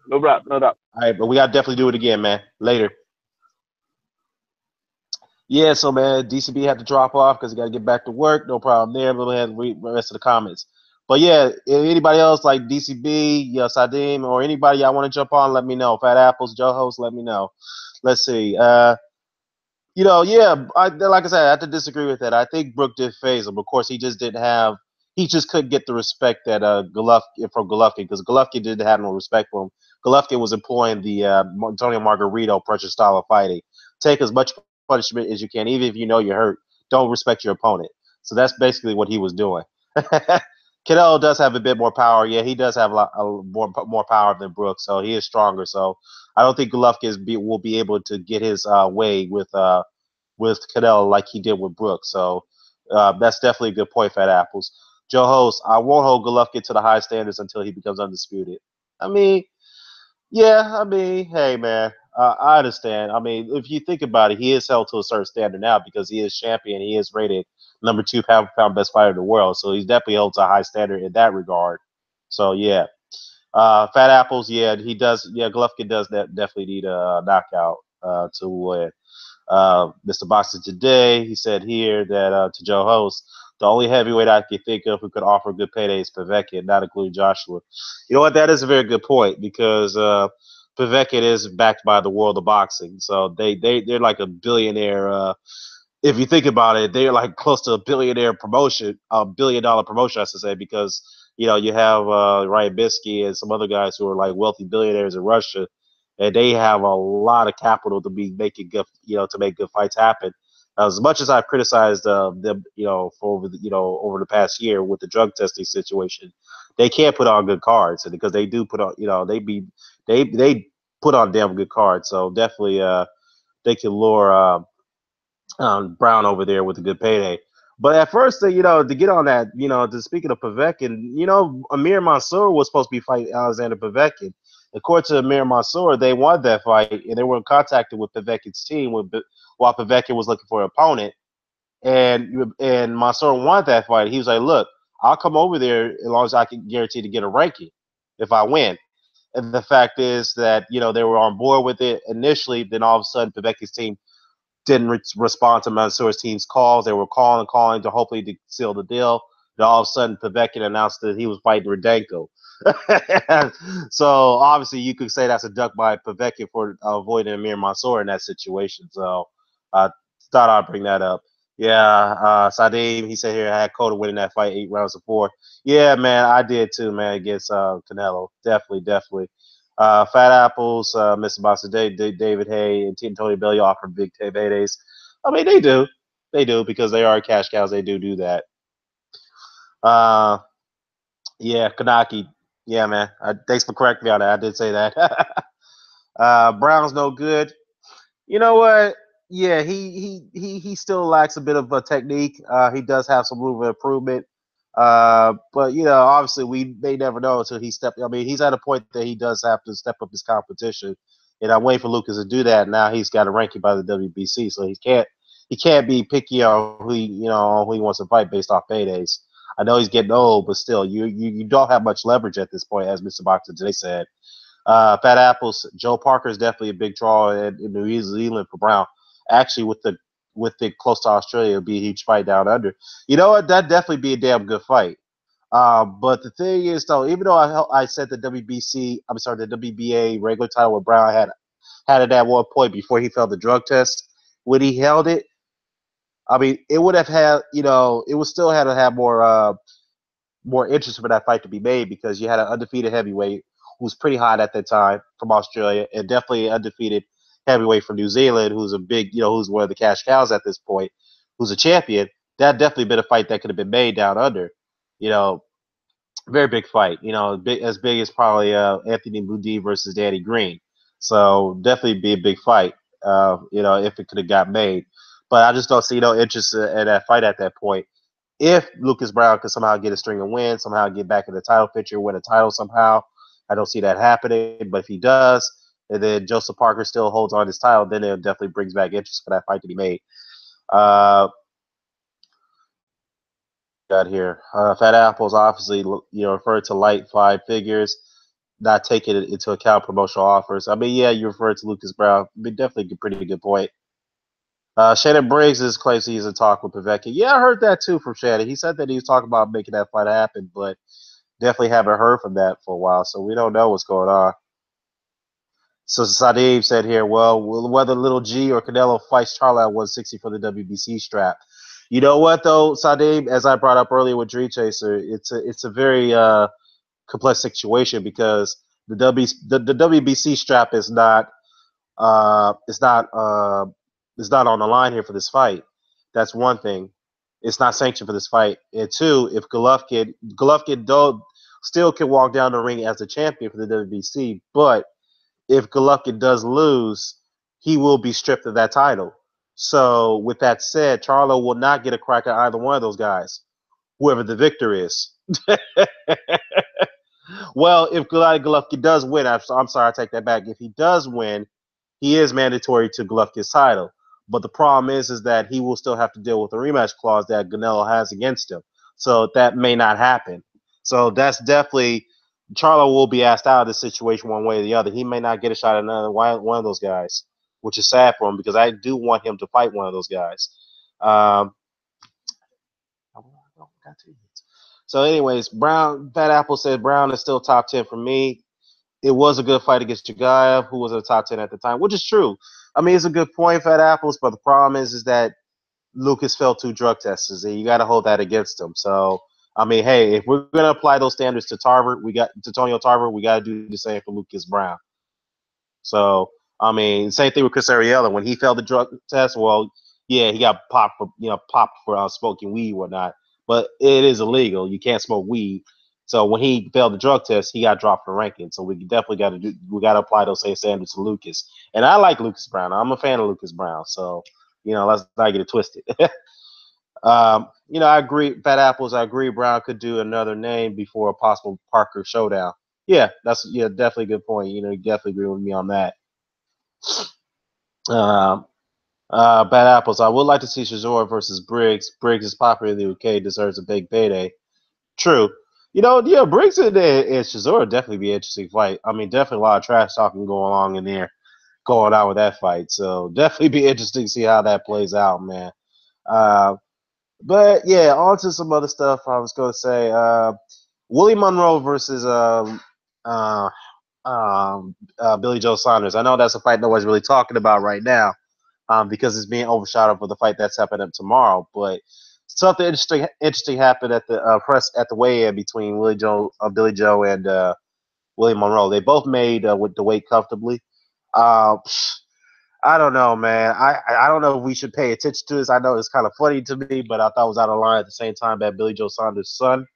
No doubt, no doubt. All right, but we gotta definitely do it again, man. Later. Yeah, so man, DCB had to drop off because he got to get back to work. No problem there. We'll have to read the rest of the comments. But yeah, if anybody else like DCB, Sadim, or anybody y'all want to jump on, let me know. Fat Apples, Joe Host, let me know. Let's see. Yeah, like I said, I have to disagree with that. I think Brook did phase him. Of course, he just couldn't get the respect that Golovkin from Golovkin because Golovkin didn't have no respect for him. Golovkin was employing the Antonio Margarito pressure style of fighting. Take as much punishment as you can, even if you know you're hurt. Don't respect your opponent. So that's basically what he was doing. Canelo does have a bit more power. Yeah, he does have more power than Brooks, so he is stronger. So I don't think Golovkin will be able to get his way with Canelo like he did with Brooks. So that's definitely a good point, Fat Apples. Joe Host, I won't hold Golovkin to the high standards until he becomes undisputed. I mean, yeah, I mean, hey, man, I understand. I mean, if you think about it, he is held to a certain standard now because he is champion. He is rated number 2 pound for pound best fighter in the world. So he's definitely held to a high standard in that regard. So, yeah. Fat Apples, yeah, he does. Yeah, Golovkin does definitely need a knockout to win. Mr. Boxer today, he said here that to Joe Host, The only heavyweight I can think of who could offer good payday is Povetkin, not including Joshua. You know what? That is a very good point because Povetkin is backed by the world of boxing, so they're like a billionaire. If you think about it, they're like close to a billionaire promotion, $1 billion promotion, I should say, because you have Ryan Bisky and some other guys who are like wealthy billionaires in Russia, and they have a lot of capital to be making good, to make good fights happen. As much as I've criticized them, for over the past year with the drug testing situation, they can't put on good cards, and because they do put on, they put on damn good cards. So definitely, they can lure. Brown over there with a good payday. But at first, to get on that, to speaking of Povetkin, Amir Mansour was supposed to be fighting Alexander Povetkin. According to Amir Mansour, they won that fight, and they were in contact with Povetkin's team while Povetkin was looking for an opponent. And Mansour won that fight. He was like, "Look, I'll come over there as long as I can guarantee to get a ranking if I win." And the fact is that they were on board with it initially. Then all of a sudden, Povetkin's team didn't respond to Mansour's team's calls. They were calling to hopefully to seal the deal. And all of a sudden, Povetkin announced that he was fighting Rudenko. So obviously, you could say that's a duck by Povetkin for avoiding Amir Mansour in that situation. So I thought I'd bring that up. Yeah, Sadim, he said here I had Cotto winning that fight 8 rounds to 4. Yeah, man, I did too, man, against Canelo. Definitely. Fat Apples, Mr. Boxer David Hay, and Tony Bellew offer big paydays. I mean, they do because they are cash cows. They do that. Uh, yeah, Kanaki. Yeah, man. Thanks for correcting me on that. I did say that. Brown's no good. You know what? Yeah, he still lacks a bit of a technique. He does have some room for improvement. But obviously we may never know until he steps. I mean, he's at a point that he does have to step up his competition, and I'm waiting for Lucas to do that. Now he's got a ranking by the WBC, so he can't be picky on who he wants to fight based off paydays. I know he's getting old, but still, you don't have much leverage at this point, as Mr. Boxer today said. Fat Apples, Joe Parker is definitely a big draw in New Zealand for Brown. Actually, with the close to Australia, it'll be a huge fight down under. You know what? That'd definitely be a damn good fight. But the thing is, though, even though I said the the WBA regular title with Brown had it at one point before he failed the drug test, when he held it, I mean, it would have had, it would still had to have more interest for that fight to be made because you had an undefeated heavyweight who was pretty hot at that time from Australia, and definitely an undefeated heavyweight from New Zealand who's a big, who's one of the cash cows at this point, who's a champion. That definitely been a fight that could have been made down under. You know, very big fight. As big as probably Anthony Boudin versus Danny Green. So definitely be a big fight. If it could have got made, but I just don't see no interest in that fight at that point. If Lucas Brown could somehow get a string of wins, somehow get back in the title picture, win a title somehow, I don't see that happening. But if he does, and then Joseph Parker still holds on his title, then it definitely brings back interest for that fight to be made. Got here. Fat Apples obviously, referred to light five figures, not taking it into account promotional offers. I mean, yeah, you referred to Lucas Brown, but definitely a pretty good point. Shannon Briggs is claims he's in talk with Povetkin. Yeah, I heard that too from Shannon. He said that he was talking about making that fight happen, but definitely haven't heard from that for a while, so we don't know what's going on. So Sadeem said here, well, whether Little G or Canelo fights Charlo at 160 for the WBC strap. You know what though, Sadeem, as I brought up earlier with Dream Chaser, it's a very complex situation because the WBC strap is not uh, it's not uh, it's not on the line here for this fight. That's one thing. It's not sanctioned for this fight. And two, if Golovkin still can walk down the ring as a champion for the WBC, but if Golovkin does lose, he will be stripped of that title. So with that said, Charlo will not get a crack at either one of those guys, whoever the victor is. Well, if Golovkin does win, I'm sorry, I take that back. If he does win, he is mandatory to Golovkin's title. But the problem is that he will still have to deal with the rematch clause that Canelo has against him. So that may not happen. So that's definitely Charlo will be asked out of this situation one way or the other. He may not get a shot at another one of those guys, which is sad for him because I do want him to fight one of those guys. Um, Oh, got 2 hits. So, anyways, Fat Apple said Brown is still top 10 for me. It was a good fight against Jagayev, who was in the top 10 at the time, which is true. I mean, it's a good point, Fat Apples, but the problem is that Lucas failed 2 drug tests, and you got to hold that against him. So, I mean, hey, if we're gonna apply those standards to Tarver, to Tonio Tarver, we got to do the same for Lucas Brown. So, I mean, same thing with Chris Ariella. When he failed the drug test, well, yeah, he got popped for smoking weed and whatnot. But it is illegal. You can't smoke weed. So when he failed the drug test, he got dropped from ranking. So we definitely got to apply those same standards to Lucas. And I like Lucas Brown. I'm a fan of Lucas Brown. So let's not get it twisted. I agree. Fat Apples. I agree. Brown could do another name before a possible Parker showdown. Yeah, that's definitely a good point. You definitely agree with me on that. Um, Bad Apples. I would like to see Shazor versus Briggs. Briggs is popular in the UK, deserves a big payday. True. Briggs and Shazor would definitely be an interesting fight. I mean, definitely a lot of trash talking going on in there, going on with that fight. So definitely be interesting to see how that plays out, man. But yeah, on to some other stuff. I was going to say Willie Monroe versus Billy Joe Saunders. I know that's a fight nobody's really talking about right now because it's being overshadowed for the fight that's happening tomorrow. But something interesting happened at the press at the weigh-in between Billy Joe, and Willie Monroe. They both made with the weight comfortably. Uh, I don't know, man. I don't know if we should pay attention to this. I know it's kind of funny to me, but I thought it was out of line at the same time that Billy Joe Saunders' son.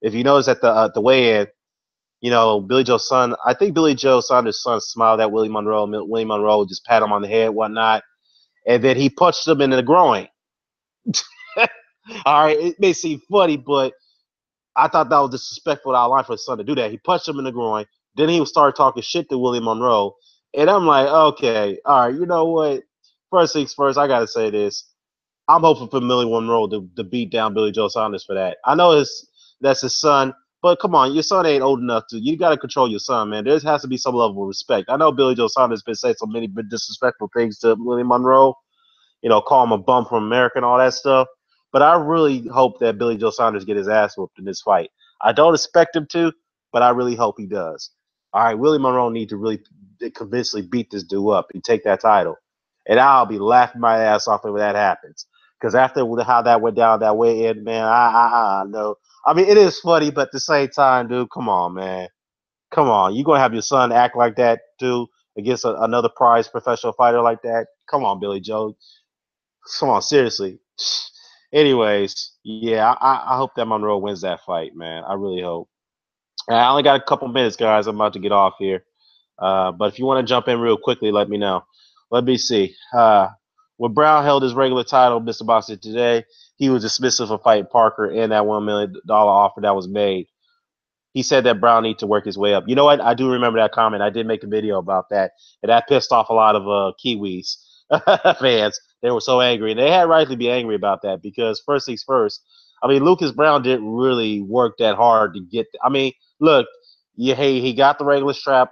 If you notice at the weigh-in, Billy Joe's son, I think Billy Joe Saunders' son smiled at Willie Monroe. Willie Monroe just pat him on the head, whatnot, and then he punched him in the groin. All right, it may seem funny, but I thought that was disrespectful out of line for his son to do that. He punched him in the groin. Then he would start talking shit to Willie Monroe. And I'm like, okay, all right, you know what? First things first, I got to say this. I'm hoping for Willie Monroe to beat down Billy Joe Saunders for that. I know that's his son, but come on, your son ain't old enough to. You got to control your son, man. There has to be some level of respect. I know Billy Joe Saunders has been saying so many disrespectful things to Willie Monroe, call him a bum from America and all that stuff. But I really hope that Billy Joe Saunders get his ass whooped in this fight. I don't expect him to, but I really hope he does. All right, Willie Monroe need to really convincingly beat this dude up and take that title. And I'll be laughing my ass off when that happens. Because after how that went down that way, man, I know. I mean, it is funny, but at the same time, dude, come on, man. Come on. You going to have your son act like that, too, against another prize professional fighter like that? Come on, Billy Joe. Come on, seriously. Anyways, yeah, I hope that Monroe wins that fight, man. I really hope. I only got a couple minutes, guys. I'm about to get off here. But if you want to jump in real quickly, let me know. Let me see. When Brown held his regular title, Mr. Boxer, today, he was dismissive of fighting Parker and that $1 million offer that was made. He said that Brown needs to work his way up. You know what? I do remember that comment. I did make a video about that, and that pissed off a lot of Kiwis fans. They were so angry, and they had right to be angry about that because first things first. I mean, Lucas Brown didn't really work that hard to get. I mean, look, hey, he got the regular strap.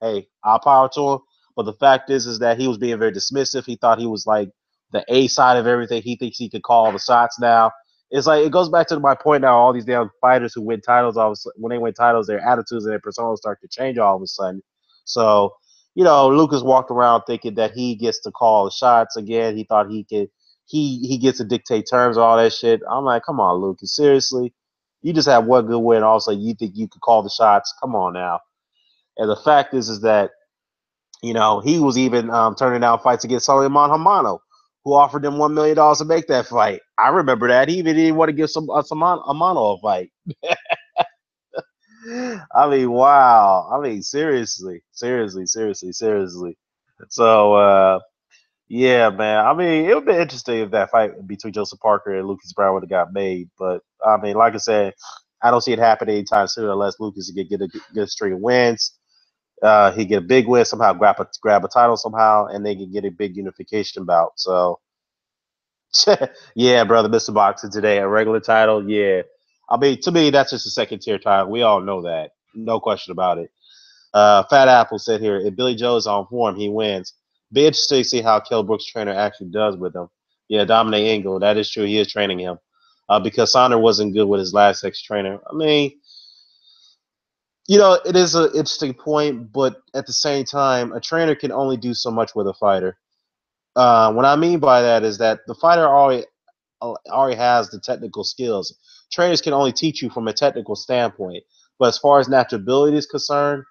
Hey, I'll power to him. But the fact is that he was being very dismissive. He thought he was like the A side of everything. He thinks he could call the shots now. It's like it goes back to my point now. All these damn fighters who win titles, when they win titles, their attitudes and their personas start to change all of a sudden. So, Lucas walked around thinking that he gets to call the shots again. He thought he could. He gets to dictate terms, all that shit. I'm like, come on, Lucas, seriously. You just have one good win. Also, you think you could call the shots? Come on now. And the fact is that he was even turning down fights against Suleiman Hamano, who offered him $1 million to make that fight. I remember that. He even didn't want to give Hamano a fight. I mean, wow. I mean, seriously. So, yeah, man. I mean, it would be interesting if that fight between Joseph Parker and Lucas Brown would have got made. But, I mean, like I said, I don't see it happening anytime soon unless Lucas can get a good string of wins. He get a big win somehow, grab a title somehow, and they can get a big unification bout. So, yeah, brother, Mr. Boxer today, a regular title. Yeah, I mean, to me, that's just a second tier title. We all know that, no question about it. Fat Apple said here, if Billy Joe is on form, he wins. Be interesting to see how Kell Brook's trainer actually does with him. Yeah, Dominic Ingle, that is true. He is training him. because Saunders wasn't good with his last ex-trainer. I mean, it is an interesting point, but at the same time, a trainer can only do so much with a fighter. What I mean by that is that the fighter already has the technical skills. Trainers can only teach you from a technical standpoint, but as far as natural ability is concerned,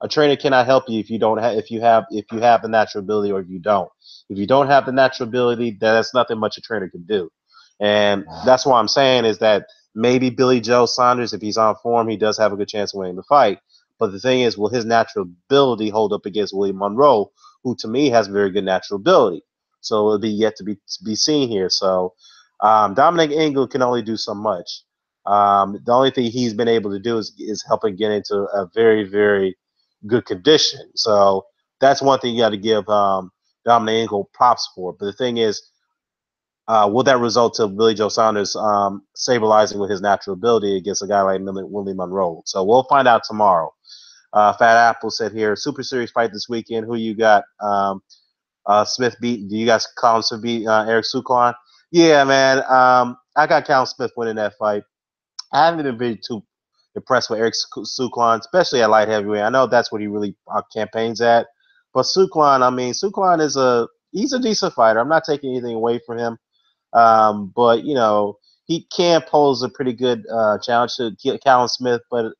a trainer cannot help you if you don't have if you have the natural ability or if you don't. If you don't have the natural ability, that's nothing much a trainer can do. And that's what I'm saying is that maybe Billy Joe Saunders, if he's on form, he does have a good chance of winning the fight. But the thing is, will his natural ability hold up against William Monroe, who to me has very good natural ability? So it'll be yet to be seen here. So Dominic Ingle can only do so much. The only thing he's been able to do is help him get into a very, very good condition. So that's one thing you got to give Dominic Ingle props for. But the thing is, will that result to Billy Joe Saunders stabilizing with his natural ability against a guy like Willie Monroe? So we'll find out tomorrow. Fat Apple said here, Super Series fight this weekend. Who you got? Smith beat? Do you guys Colin Smith beat Eric Suklan? Yeah, man. I got Colin Smith winning that fight. I haven't been really too impressed with Eric Suklan, especially at light heavyweight. I know that's what he really campaigns at. But Suklan, I mean, Suklan he's a decent fighter. I'm not taking anything away from him. But he can pose a pretty good challenge to Callum Smith. But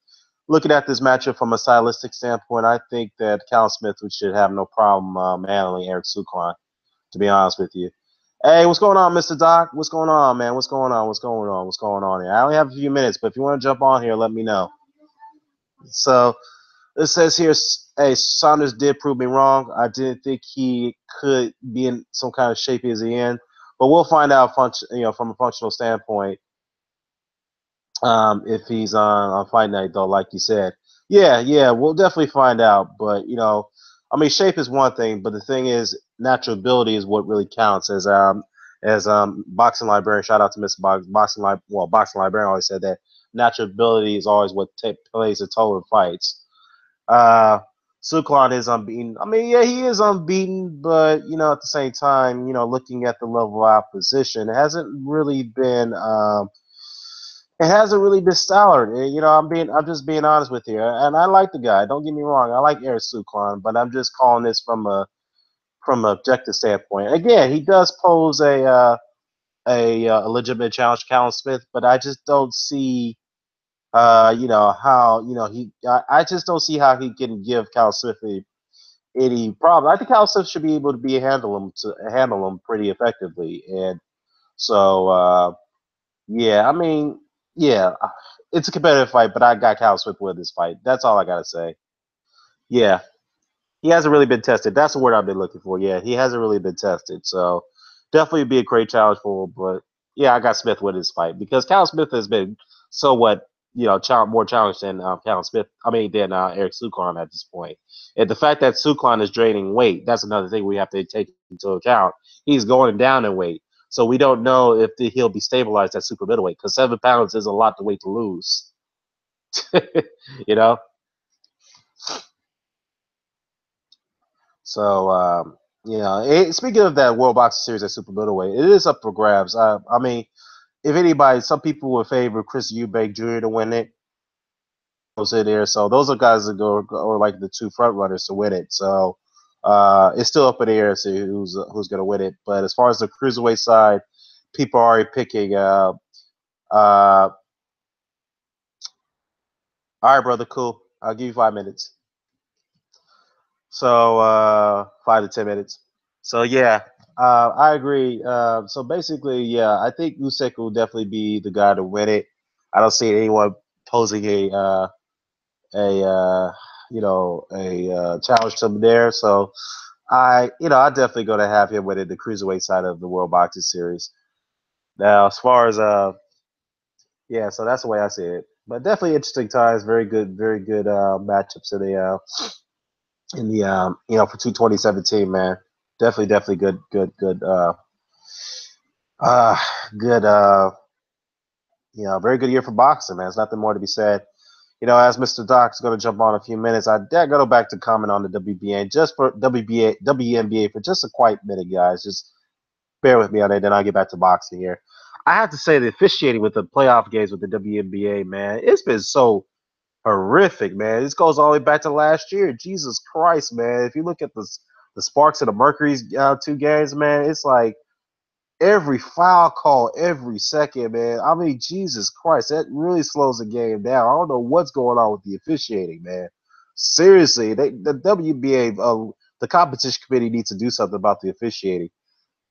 looking at this matchup from a stylistic standpoint, I think that Callum Smith should have no problem handling Eric Suklan, to be honest with you. Hey, what's going on, Mr. Doc? What's going on, man? What's going on? What's going on? What's going on here? I only have a few minutes, but if you want to jump on here, let me know. So it says here, hey, Saunders did prove me wrong. I didn't think he could be in some kind of shape as he in, but we'll find out from a functional standpoint if he's on fight night, though, like you said. Yeah, we'll definitely find out. But I mean, shape is one thing, but the thing is, natural ability is what really counts. As boxing librarian, shout out to Mr. Boxing librarian always said that natural ability is always what plays a total in fights. Suklan is unbeaten. I mean, yeah, he is unbeaten, but at the same time, looking at the level of opposition, it hasn't really been stellar. I'm just being honest with you, and I like the guy. Don't get me wrong, I like Eric Suklan, but I'm just calling this from an objective standpoint. Again, he does pose a legitimate challenge to Callum Smith, but I just don't see how I just don't see how he can give Callum Smith any problem. I think Callum Smith should be able to handle him pretty effectively, and so yeah, I mean, yeah, it's a competitive fight, but I got Callum Smith with this fight. That's all I gotta say. Yeah, he hasn't really been tested. That's the word I've been looking for. Yeah, he hasn't really been tested. So definitely be a great challenge for him. But yeah, I got Smith with his fight because Callum Smith has been somewhat, more challenged than Callum Smith. I mean, than Eric Suklan at this point. And the fact that Suklan is draining weight, that's another thing we have to take into account. He's going down in weight. So we don't know if he'll be stabilized at super middleweight because 7 pounds is a lot to weight to lose. you know? So, speaking of that World Boxing Series at super middleweight, it is up for grabs. I mean, if anybody, some people would favor Chris Eubank Jr. to win it. In there, so those are guys that are like the two front runners to win it. So it's still up in the air to see who's going to win it. But as far as the cruiserweight side, people are already picking. All right, brother, cool. I'll give you 5 minutes. So 5 to 10 minutes. So yeah, I agree. So basically, yeah, I think Usyk will definitely be the guy to win it. I don't see anyone posing a challenge to him there. So I definitely going to have him win it, the cruiserweight side of the World Boxing Series. Now, as far as yeah, so that's the way I see it. But definitely interesting times. Very good matchups in the for 2017, man. Definitely good good very good year for boxing, man. There's nothing more to be said. As Mr. Doc's going to jump on in a few minutes, I dare go back to comment on the WNBA for just a quiet minute, guys. Just bear with me on it, then I'll get back to boxing here. I have to say the officiating with the playoff games with the WNBA, man, it's been so horrific, man. This goes all the way back to last year. Jesus Christ, man. If you look at the Sparks and the Mercury's 2 games, man, it's like every foul call every second, man. I mean, Jesus Christ, that really slows the game down. I don't know what's going on with the officiating, man. Seriously, the WBA, the competition committee needs to do something about the officiating.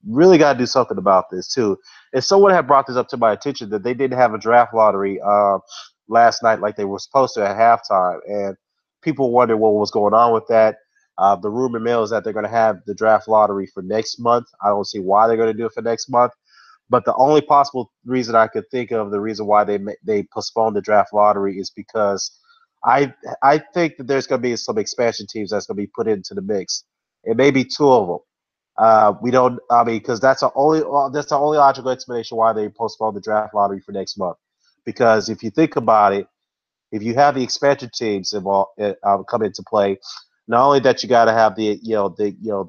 Really got to do something about this too. And someone had brought this up to my attention that they didn't have a draft lottery last night like they were supposed to at halftime, and people wondered what was going on with that. The rumor mill is that they're going to have the draft lottery for next month. I don't see why they're going to do it for next month, but the only possible reason I could think of the reason why they postponed the draft lottery is because I think that there's going to be some expansion teams that's going to be put into the mix. It may be 2 of them. We don't. I mean, because that's the only logical explanation why they postponed the draft lottery for next month. Because if you think about it, if you have the expansion teams involved come into play, not only that you got to have the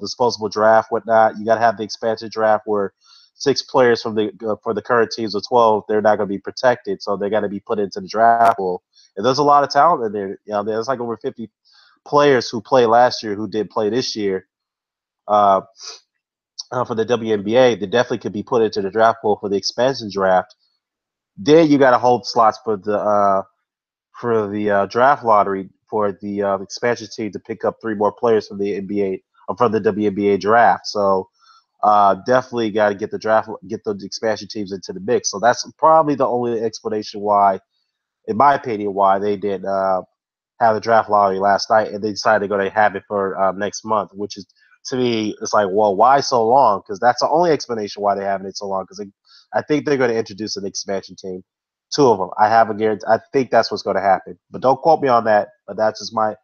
disposable draft, whatnot, you got to have the expansion draft where 6 players from for the current teams of 12, they're not going to be protected, so they got to be put into the draft pool. And there's a lot of talent in there. There's like over 50 players who played last year who did play this year. For the WNBA, they definitely could be put into the draft pool for the expansion draft. Then you got to hold slots for the draft lottery for the expansion team to pick up 3 more players from the NBA from the WNBA draft. So definitely got to get those expansion teams into the mix. So that's probably the only explanation why, in my opinion, why they did have the draft lottery last night, and they decided they're going to have it for next month, which is, to me, it's like, well, why so long? Because that's the only explanation why they're having it so long. Because I think they're going to introduce an expansion team, 2 of them. I have a guarantee. I think that's what's going to happen, but don't quote me on that. But that's just my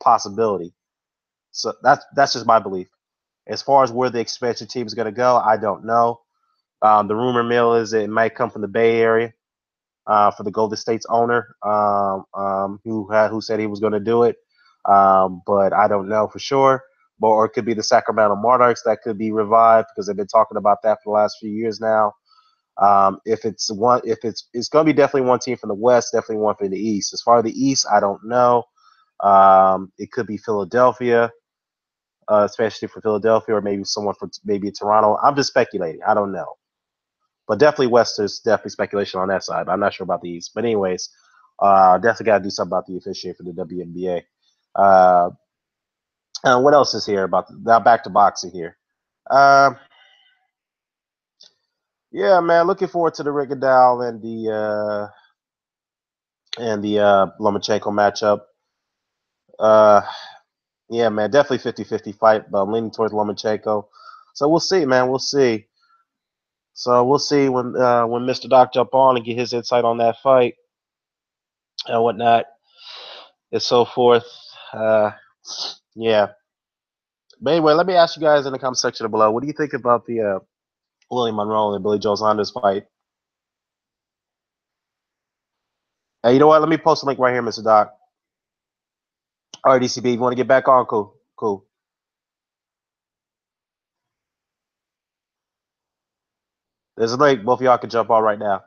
possibility. So that's just my belief. As far as where the expansion team is going to go, I don't know. The rumor mill is it might come from the Bay Area. For the Golden State's owner, who said he was going to do it, but I don't know for sure. Or it could be the Sacramento Monarchs that could be revived because they've been talking about that for the last few years now. It's going to be definitely one team from the West, definitely one from the East. As far as the East, I don't know. It could be Philadelphia, especially for Philadelphia, or maybe someone from maybe Toronto. I'm just speculating. I don't know. But definitely West, there's definitely speculation on that side. But I'm not sure about the East. But anyways, definitely got to do something about the officiating for the WNBA. What else is here about now? Back to boxing here. Yeah, man, looking forward to the RigondeauX and the Lomachenko matchup. Yeah, man, definitely 50-50 fight, but I'm leaning towards Lomachenko. So we'll see, man. We'll see. So we'll see when Mr. Doc jump on and get his insight on that fight and whatnot and so forth. Yeah. But anyway, let me ask you guys in the comment section below. What do you think about the William Monroe and Billy Joe Saunders fight? Hey, you know what? Let me post a link right here, Mr. Doc. All right, DCB, you want to get back on? Cool. Cool. There's a link. Both of y'all can jump on right now.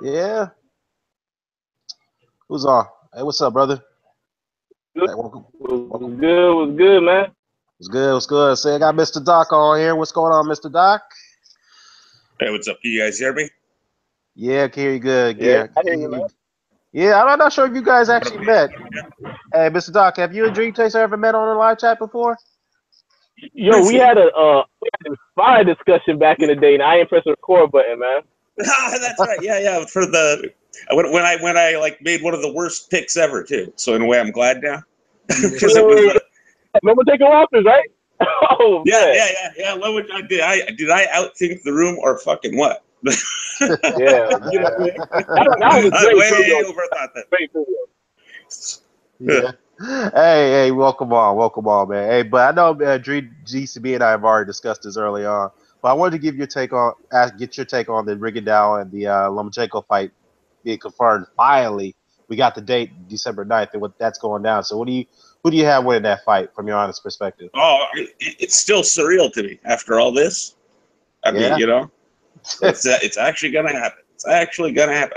Yeah. Who's on? Hey, what's up, brother? Good. Hey, welcome. Was good, man. What's good? What's good? Say, I got Mr. Doc on here. What's going on, Mr. Doc? Hey, what's up? Can you guys hear me? Yeah, I can hear you good. Yeah, I hear you, man. Yeah, I'm not sure if you guys actually met. Hey, Mr. Doc, have you and Dream Chaser ever met on a live chat before? Yo, we had a fire discussion back in the day, and I ain't pressed the record button, man. That's right. Yeah. For the when I like made one of the worst picks ever too. So in a way, I'm glad now. Because it was. Remember taking losses, right? Oh man. Yeah. Did I outthink the room or fucking what? Yeah. You know what I mean? That was great. Way overthought that. Great video. Yeah. Hey, welcome on, man. Hey, but I know GCB and I have already discussed this early on, but I wanted to give your take on, get your take on the Rigondeaux and the Lomachenko fight being confirmed. Finally, we got the date, December 9th, and what that's going down. So, who do you have winning that fight from your honest perspective? Oh, it's still surreal to me after all this. I mean, it's actually gonna happen. It's actually gonna happen.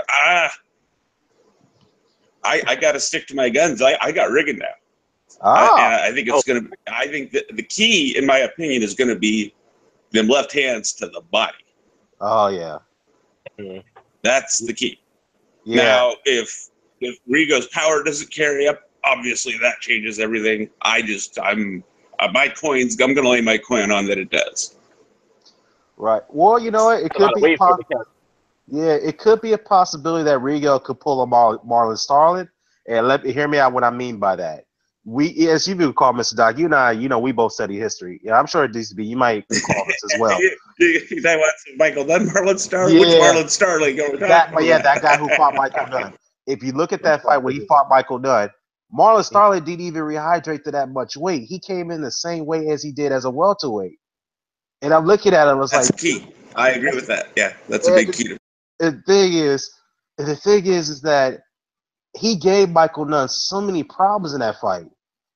I got to stick to my guns. I got Rigondeaux. And I think it's going to. I think that the key, in my opinion, is going to be them left hands to the body. Oh yeah, that's the key. Yeah. Now, if Rigo's power doesn't carry up, obviously that changes everything. My coins. I'm going to lay my coin on that it does. Right. Well, you know what? It could be. Yeah, it could be a possibility that Rigo could pull a Marlon Starling. And hear me out what I mean by that. As you would call Mr. Doc, you and I, we both study history. Yeah, I'm sure it needs to be. You might call this as well. You talking about Michael Dunn, Marlon Starling? Which Marlon Starling? That guy who fought Michael Dunn. If you look at that fight when he fought Michael Dunn, Marlon Starling didn't even rehydrate to that much weight. He came in the same weight as he did as a welterweight. And I'm looking at him, that's like, key. I agree with that. Yeah, that's a big key to the thing is that he gave Michael Dunn so many problems in that fight.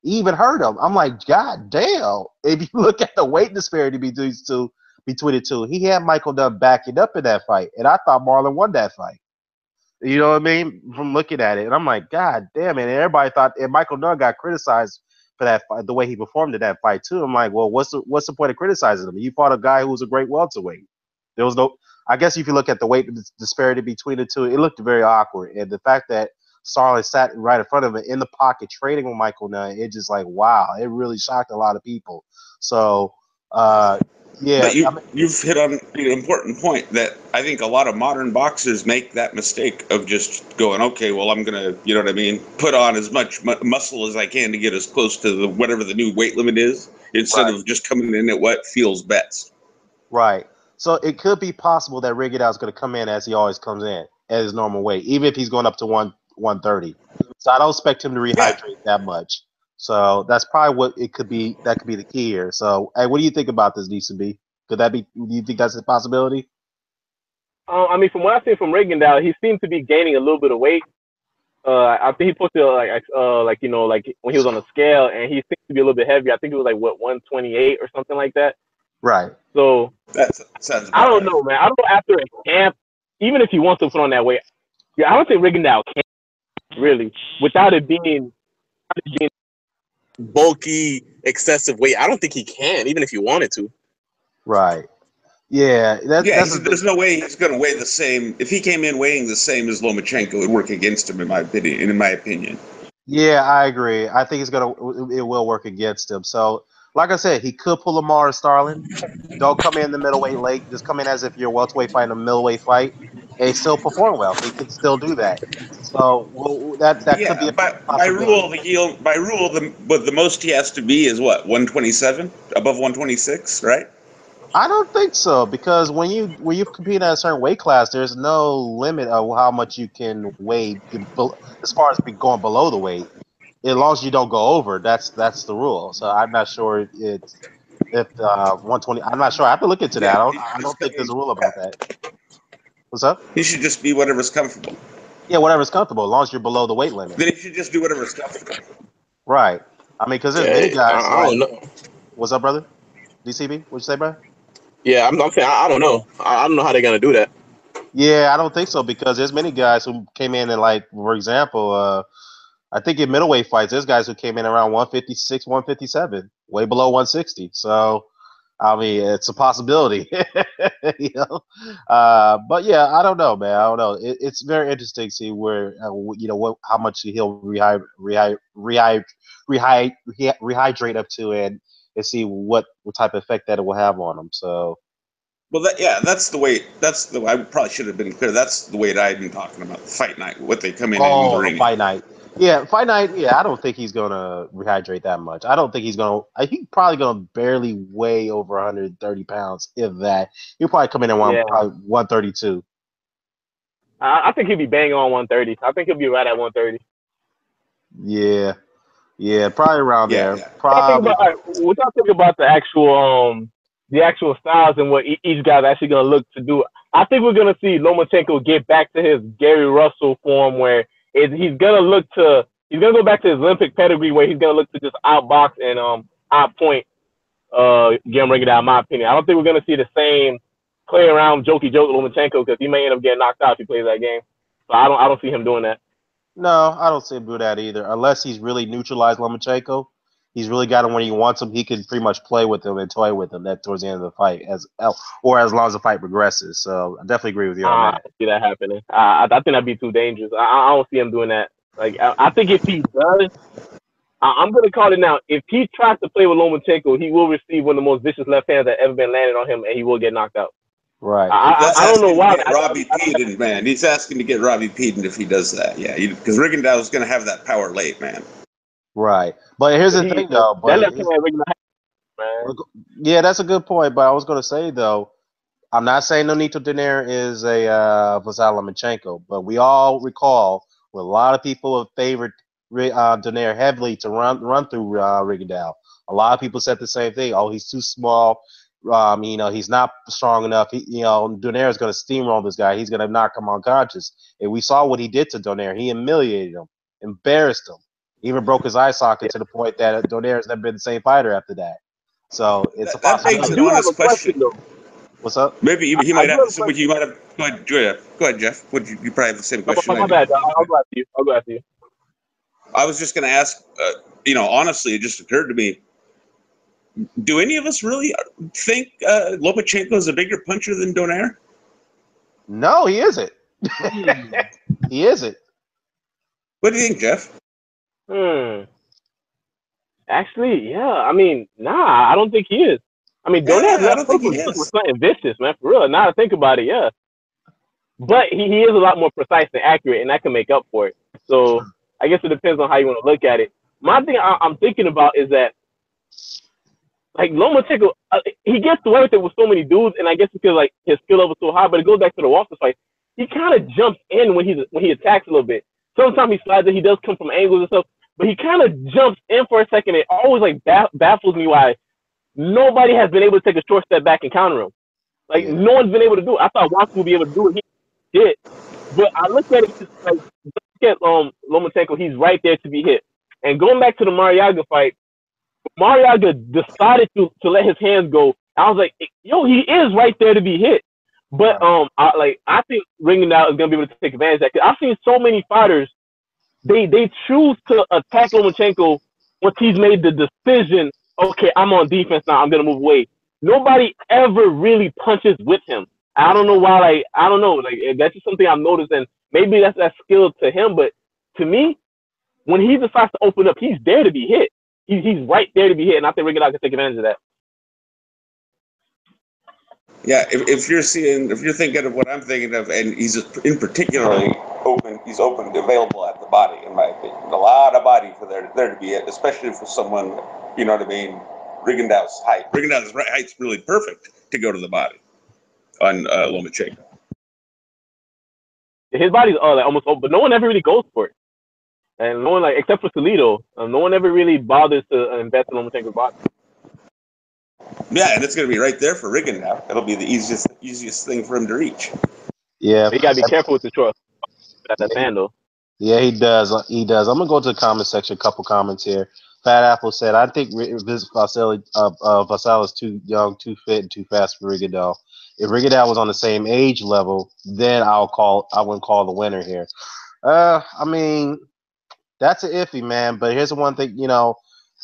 He even hurt him. I'm like, God damn. If you look at the weight disparity between the two, he had Michael Dunn backing up in that fight. And I thought Marlon won that fight. You know what I mean? From looking at it. And I'm like, God damn it. And everybody thought, and Michael Dunn got criticized for that fight, the way he performed in that fight too. I'm like, well, what's the point of criticizing him? You fought a guy who was a great welterweight. There was no, I guess if you look at the weight disparity between the two, it looked very awkward. And the fact that Starling sat right in front of him in the pocket trading with Michael Dunn, it just like, wow, it really shocked a lot of people. So, yeah. But you've hit on an important point that I think a lot of modern boxers make that mistake of just going, okay, well, I'm going to, put on as much muscle as I can to get as close to whatever the new weight limit is instead of just coming in at what feels best. Right. So it could be possible that Rigondeaux is going to come in as he always comes in at his normal weight, even if he's going up to 130. So I don't expect him to rehydrate that much. So that's probably what it could be. That could be the key here. So, hey, what do you think about this, DCB? Could that be? Do you think that's a possibility? I mean, from what I've seen from Rigondeaux, he seems to be gaining a little bit of weight. I think he posted like when he was on the scale, and he seems to be a little bit heavier. I think it was like 128 or something like that. Right. So that sounds. I don't know, man. I don't know after a camp, even if he wants to put on that weight. Yeah, I don't think Rigondeaux can really without it being bulky, excessive weight. I don't think he can, even if he wanted to. Right. Yeah. There's no way he's going to weigh the same. If he came in weighing the same as Lomachenko, it would work against him, in my opinion. Yeah, I agree. I think it will work against him. So, like I said, he could pull a Marlon Starling. Don't come in the middleweight late. Just come in as if you're a welterweight fighting a middleweight fight, and still perform well. He could still do that. So that could be a possibility. By rule, the most he has to be is what, 127, above 126, right? I don't think so, because when you compete at a certain weight class, there's no limit of how much you can weigh as far as going below the weight. As long as you don't go over, that's the rule. So I'm not sure if 120. I'm not sure. I have to look into that. I don't think there's a rule about that. What's up? He should just be whatever's comfortable. Yeah, whatever's comfortable, as long as you're below the weight limit. Then he should just do whatever's comfortable. Right. I mean, because there's many guys. I don't know. What's up, brother? DCB? What'd you say, bro? Yeah, I'm saying I don't know. I don't know how they're gonna do that. Yeah, I don't think so, because there's many guys who came in and, like, for example, I think in middleweight fights, there's guys who came in around 156, 157, way below 160. So, I mean, it's a possibility, you know. But yeah, I don't know, man. I don't know. It's very interesting to see where, how much he'll rehydrate up to, and see what type of effect that it will have on him. So. Well, that's the way. I probably should have been clear. That's the weight I've been talking about. The fight night, what they come in and the ring. Fight night. Yeah, fight night. Yeah, I don't think he's gonna rehydrate that much. I don't think he's gonna. I think probably gonna barely weigh over 130 pounds, if that. He'll probably come in at probably 132. I think he'll be banging on 130. I think he'll be right at 130. Yeah, yeah, probably around Yeah, there. yeah. Probably. All right, what y'all think about the actual styles and what each guy's actually gonna look to do? I think we're gonna see Lomachenko get back to his Gary Russell form, where he's gonna go back to his Olympic pedigree, where he's gonna look to just outbox and outpoint Guillermo Rigondeaux, in my opinion. I don't think we're gonna see the same play around jokey joke Lomachenko, because he may end up getting knocked out if he plays that game. So I don't see him doing that. No, I don't see him do that either. Unless he's really neutralized Lomachenko, he's really got him when he wants him. He can pretty much play with him and toy with him that towards the end of the fight, or as long as the fight progresses. So I definitely agree with you on I that. don't see that happening. I think that'd be too dangerous. I don't see him doing that. Like I think if he does, I'm gonna call it now. If he tries to play with Lomachenko, he will receive one of the most vicious left hands that ever been landed on him, and he will get knocked out. Right. That's I don't know asking to why. get Robbie Peeden, man. He's asking to get Robbie Peeden if he does that. Yeah, because Rigondeaux is going to have that power late, man. Right. But here's the thing, though. That But left hand man. yeah, that's a good point. But I was going to say though, I'm not saying Nonito Donaire is a VASYL Lomachenko, but we all recall when a lot of people have favored Donaire heavily to run through Rigondeaux. A lot of people said the same thing. Oh, he's too small. He's not strong enough. Donaire is going to steamroll this guy. He's going to knock him unconscious. And we saw what he did to Donaire. He humiliated him, embarrassed him, even broke his eye socket to the point that Donaire has never been the same fighter after that. So it's a That begs possibility. I an do have honest a question question. though. What's up? Maybe he I might do have have a some. You might have. Go ahead, Jeff. Go ahead, Jeff. You probably have the same question I My do. bad. I'll go after you. I'll go after you. I was just going to ask. Honestly, it just occurred to me. Do any of us really think Lomachenko is a bigger puncher than Donaire? No, he isn't. He isn't. What do you think, Jeff? Actually, yeah. I mean, nah, I don't think he is. I mean, Donaire's Yeah, I left don't think hook he was is. something vicious, man. For real. Now to think about it, yeah. But he is a lot more precise and accurate, and that can make up for it. So I guess it depends on how you want to look at it. My thing I'm thinking about is that, like, Lomachenko, he gets away with it with so many dudes, and I guess because like his skill level is so high. But it goes back to the Walter fight. He kind of jumps in when he attacks a little bit. Sometimes he slides it. He does come from angles and stuff, but he kind of jumps in for a second. It always like baffles me why nobody has been able to take a short step back and counter him. Like Yeah. no one's been able to do it. I thought Watson would be able to do it. He did, but I look at it just like look at Lomachenko. He's right there to be hit. And going back to the Mariaga fight, Mariaga decided to let his hands go. I was like, yo, he is right there to be hit. But I think Rigondeaux is gonna be able to take advantage of that. Cause I've seen so many fighters, they choose to attack Lomachenko once he's made the decision. Okay, I'm on defense now. I'm gonna move away. Nobody ever really punches with him. I don't know why. Like I don't know. Like that's just something I've noticed, and maybe that's that skill to him. But to me, when he decides to open up, he's there to be hit. He's right there to be hit, and I think Rigondeaux can take advantage of that. Yeah, if you're thinking of what I'm thinking of, and he's in particularly open, he's open, available at the body, in my opinion. A lot of body for there to be it, especially for someone, you know what I mean, Rigondeaux's height. Rigondeaux's height's really perfect to go to the body on Lomachenko. His body's like almost open, but no one ever really goes for it. And no one, like, except for Toledo, no one ever really bothers to invest in Lomachenko's body. Yeah, and it's going to be right there for Rigondeaux. It'll be the easiest thing for him to reach. Yeah. But you got to be careful with the short. That sandal. Yeah, he does. He does. I'm gonna go to the comment section. A couple comments here. Fat Apple said, "I think this VASYL is too young, too fit, and too fast for Rigondeaux. If Rigondeaux was on the same age level, then I wouldn't call the winner here. I mean, that's an iffy, man. But here's the one thing,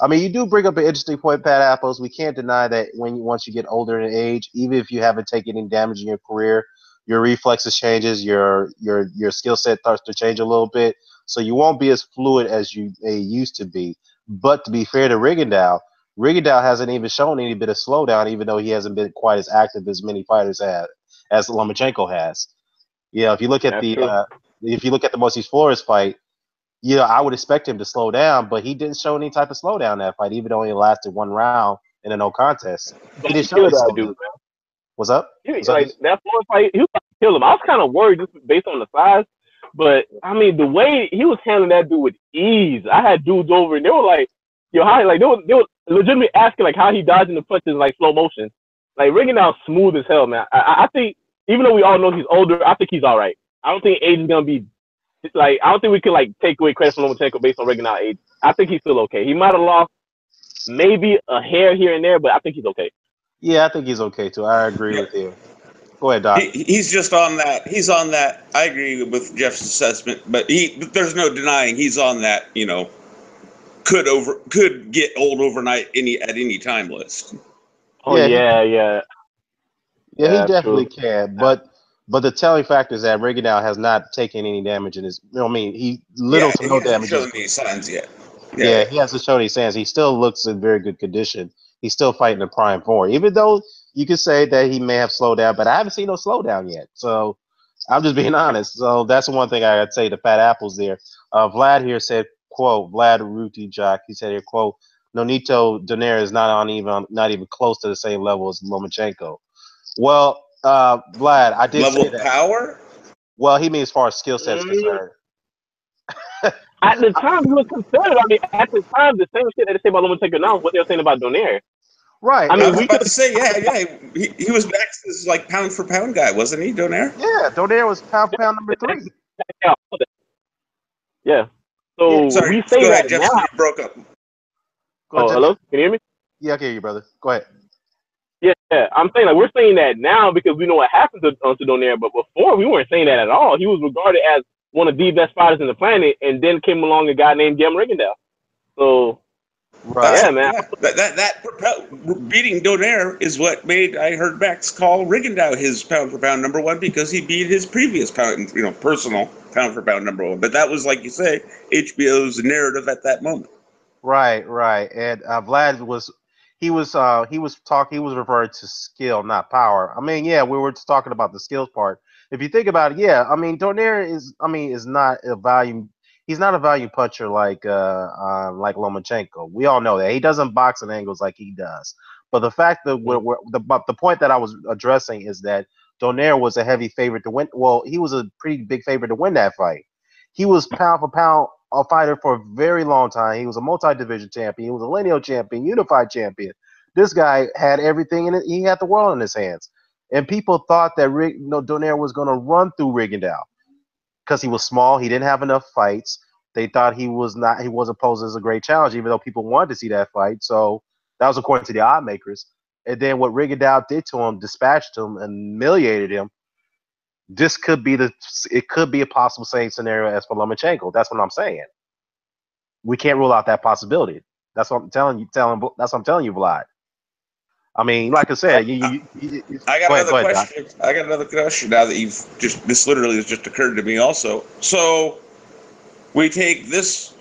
I mean, you do bring up an interesting point, Pat Apples. We can't deny that once you get older in age, even if you haven't taken any damage in your career, your reflexes changes, your skill set starts to change a little bit, so you won't be as fluid as you used to be. But to be fair to Rigondeaux hasn't even shown any bit of slowdown, even though he hasn't been quite as active as many fighters have, as Lomachenko has. If you look at That's true. the Moises Flores fight, I would expect him to slow down, but he didn't show any type of slowdown in that fight, even though he lasted one round in a no contest. He didn't show any That dude, slowdown. man. What's up? Like that Flores fight, he was about to kill him. I was kind of worried just based on the size, But I mean, the way he was handling that dude with ease, I had dudes over and they were like, "Yo, how?" Like they were legitimately asking like how he dodging the punches like slow motion. Like Rigondeaux smooth as hell, man. I think even though we all know he's older, I think he's all right. I don't think age is gonna be like. I don't think we could like take away credit from Lomachenko based on Rigondeaux age. I think he's still okay. He might have lost maybe a hair here and there, but I think he's okay. Yeah, I think he's okay too. I agree with you. Go ahead, Doc. He's just on that. He's on that. I agree with Jeff's assessment, but there's no denying he's on that. Could get old overnight at any time list. Oh yeah. Yeah, he definitely true. can. But the telling factor is that Rigondeaux has not taken any damage in his. I mean, he little to no damage. He hasn't shown any signs yet. Yeah, he hasn't shown any signs. He still looks in very good condition. He's still fighting in prime form, even though you could say that he may have slowed down. But I haven't seen no slowdown yet. So I'm just being honest. So that's one thing I'd say to Fat Apples there. Vlad here said, "Quote Vlad Ruti Jock." He said here, "Quote Nonito Donaire is not even close to the same level as Lomachenko." Well, Vlad, I did level say of that. Power? Well, he means as far as skill set is concerned. At the time, he was considered. I mean, at the time, the same shit that they say about Lomachenko now is what they were saying about Donaire. Right. I mean, I was about to say, he was Max's like pound for pound guy, wasn't he, Donaire? Yeah, Donaire was pound for pound number 3. Yeah. So Sorry, we say go that ahead, Jeff. now. You broke up. Oh, hello? Can you hear me? Yeah, I can hear you, brother. Go ahead. Yeah. I'm saying like we're saying that now because we know what happened to Donaire, but before we weren't saying that at all. He was regarded as one of the best fighters in the planet, and then came along a guy named Guillermo Rigondeaux. So, right. Yeah, man. That beating Donaire is what made I heard Max call Rigondeaux his pound for pound number 1 because he beat his previous personal pound for pound number 1. But that was, like you say, HBO's narrative at that moment. Right. And Vlad was referring to skill, not power. I mean, yeah, we were just talking about the skills part. If you think about it, yeah, I mean, Donaire is not a volume. He's not a volume puncher like Lomachenko. We all know that he doesn't box at angles like he does. But the fact that the point that I was addressing is that Donaire was a heavy favorite to win. Well, he was a pretty big favorite to win that fight. He was pound for pound a fighter for a very long time. He was a multi-division champion. He was a lineal champion, unified champion. This guy had everything in it. He had the world in his hands. And people thought that Donaire was going to run through Rigondeaux because he was small. He didn't have enough fights. They thought he wasn't posed as a great challenge, even though people wanted to see that fight. So that was according to the odd makers. And then what Rigondeaux did to him, dispatched him and humiliated him. It could be a possible same scenario as for Lomachenko. That's what I'm saying. We can't rule out that possibility. That's what I'm telling you. That's what I'm telling you, Vlad. I mean, like I said, I got another question. I got another question now that this literally has just occurred to me also. So we take this,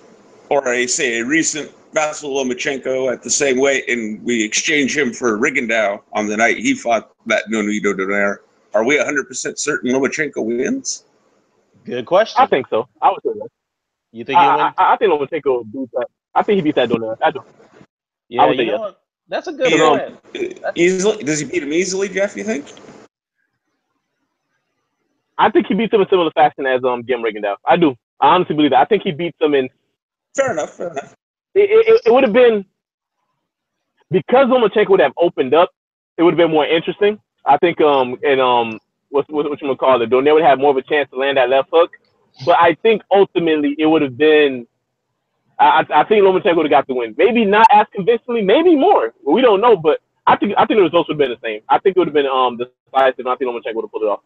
or a recent VASYL Lomachenko at the same weight, and we exchange him for Rigondeaux on the night he fought that Nonito Donaire. Are we 100% certain Lomachenko wins? Good question. I think so. I would say that. You think he wins? I think Lomachenko beats that. I think he beats that Donaire. I do. Yeah, you know what? That's a good point. Easily? Does he beat him easily, Jeff, you think? I think he beats him in similar fashion as Guillermo Rigondeaux. I do. I honestly believe that. I think he beats him in. Fair enough. It would have been because Lomachenko would have opened up. It would have been more interesting. I think what you gonna call it? Donaire would have more of a chance to land that left hook. But I think ultimately it would have been. I think Lomachenko would have got the win. Maybe not as convincingly, maybe more. We don't know, but I think the results would have been the same. I think it would have been decisive. I think Lomachenko would have pulled it off.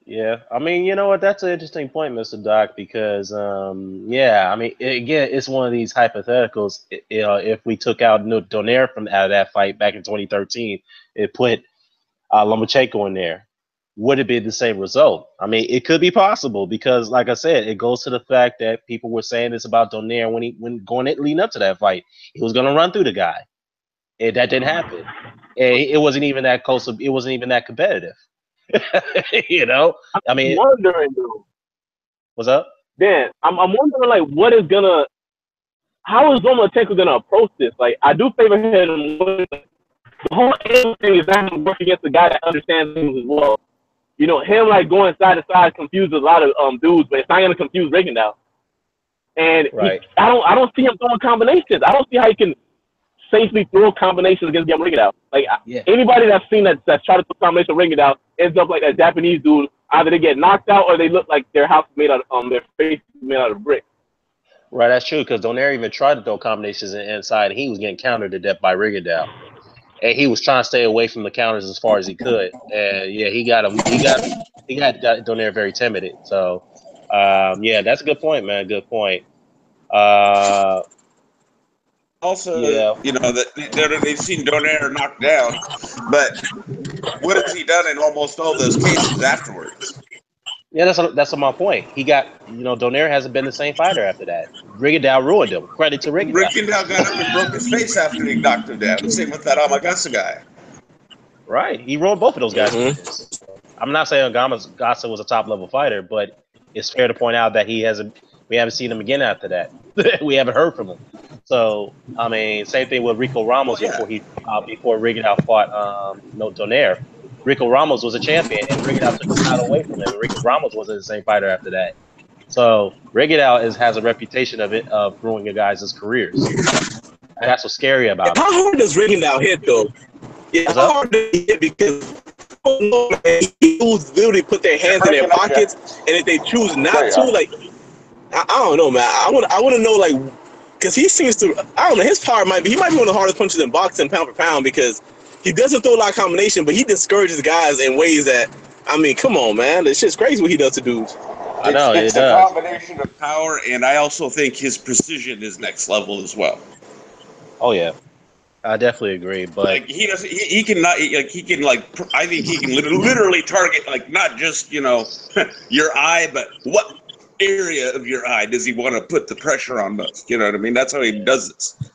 Yeah, I mean, you know what? That's an interesting point, Mr. Doc, because I mean, again, it's one of these hypotheticals. If we took out Donaire out of that fight back in 2013, it put Lomachenko in there. Would it be the same result? I mean, it could be possible because, like I said, it goes to the fact that people were saying this about Donaire leading up to that fight. He was going to run through the guy, and that didn't happen. And it wasn't even that close. It wasn't even that competitive. You know, I mean, I'm wondering though. What's up? Dan, I'm wondering like how is Lomachenko gonna approach this? Like, I do favor him. The whole thing is not gonna work against the guy that understands things as well. You know, him like going side to side confuses a lot of dudes, but it's not gonna confuse Rigondeaux. And Right. I don't see him throwing combinations. I don't see how he can safely throw combinations against Guillermo Rigondeaux. Like anybody that's seen that's tried to throw combination with Rigondeaux ends up like a Japanese dude. Either they get knocked out or they look like their house is made out of their face is made out of brick. Right, that's true, because Donaire even tried to throw combinations inside, and he was getting countered to death by Rigondeaux. And he was trying to stay away from the counters as far as he could. And yeah, he got him. He got Donaire very timid. So yeah, that's a good point, man. Good point. Also, yeah. you know, that they've seen Donaire knocked down, but what has he done in almost all those cases afterwards? Yeah, that's my point. He got, you know, Donaire hasn't been the same fighter after that. Rigondeaux ruined him. Credit to Rigondeaux. Rigondeaux got up and broke his face after he knocked him down. Same with that Amagasa guy. Right. He ruined both of those guys. I'm not saying Amagasa was a top level fighter, but it's fair to point out that we haven't seen him again after that. We haven't heard from him. So I mean, same thing with Rico Ramos before Rigondeaux fought Donaire. Rico Ramos was a champion, and Rigondeaux took the title away from him. And Rico Ramos wasn't the same fighter after that. So Rigondeaux has a reputation of ruining guys' careers, and that's what's scary about it. How hard does Rigondeaux hit though? Yeah, how hard does he hit? Because dudes literally put their hands in their pockets, and if they choose not to, like, I don't know, man. I want to know, like, because he seems to, I don't know, his power might be one of the hardest punches in boxing, pound for pound, because he doesn't throw a lot of combination, but he discourages guys in ways that, I mean, come on, man. This shit's crazy what he does to dudes. I know, it's it a does. combination of power, and I also think his precision is next level as well. Oh, yeah. I definitely agree, but like he doesn't. He can not. Like he can. Like I think he can literally target like not just your eye, but what area of your eye does he want to put the pressure on most? You know what I mean? That's how he does this.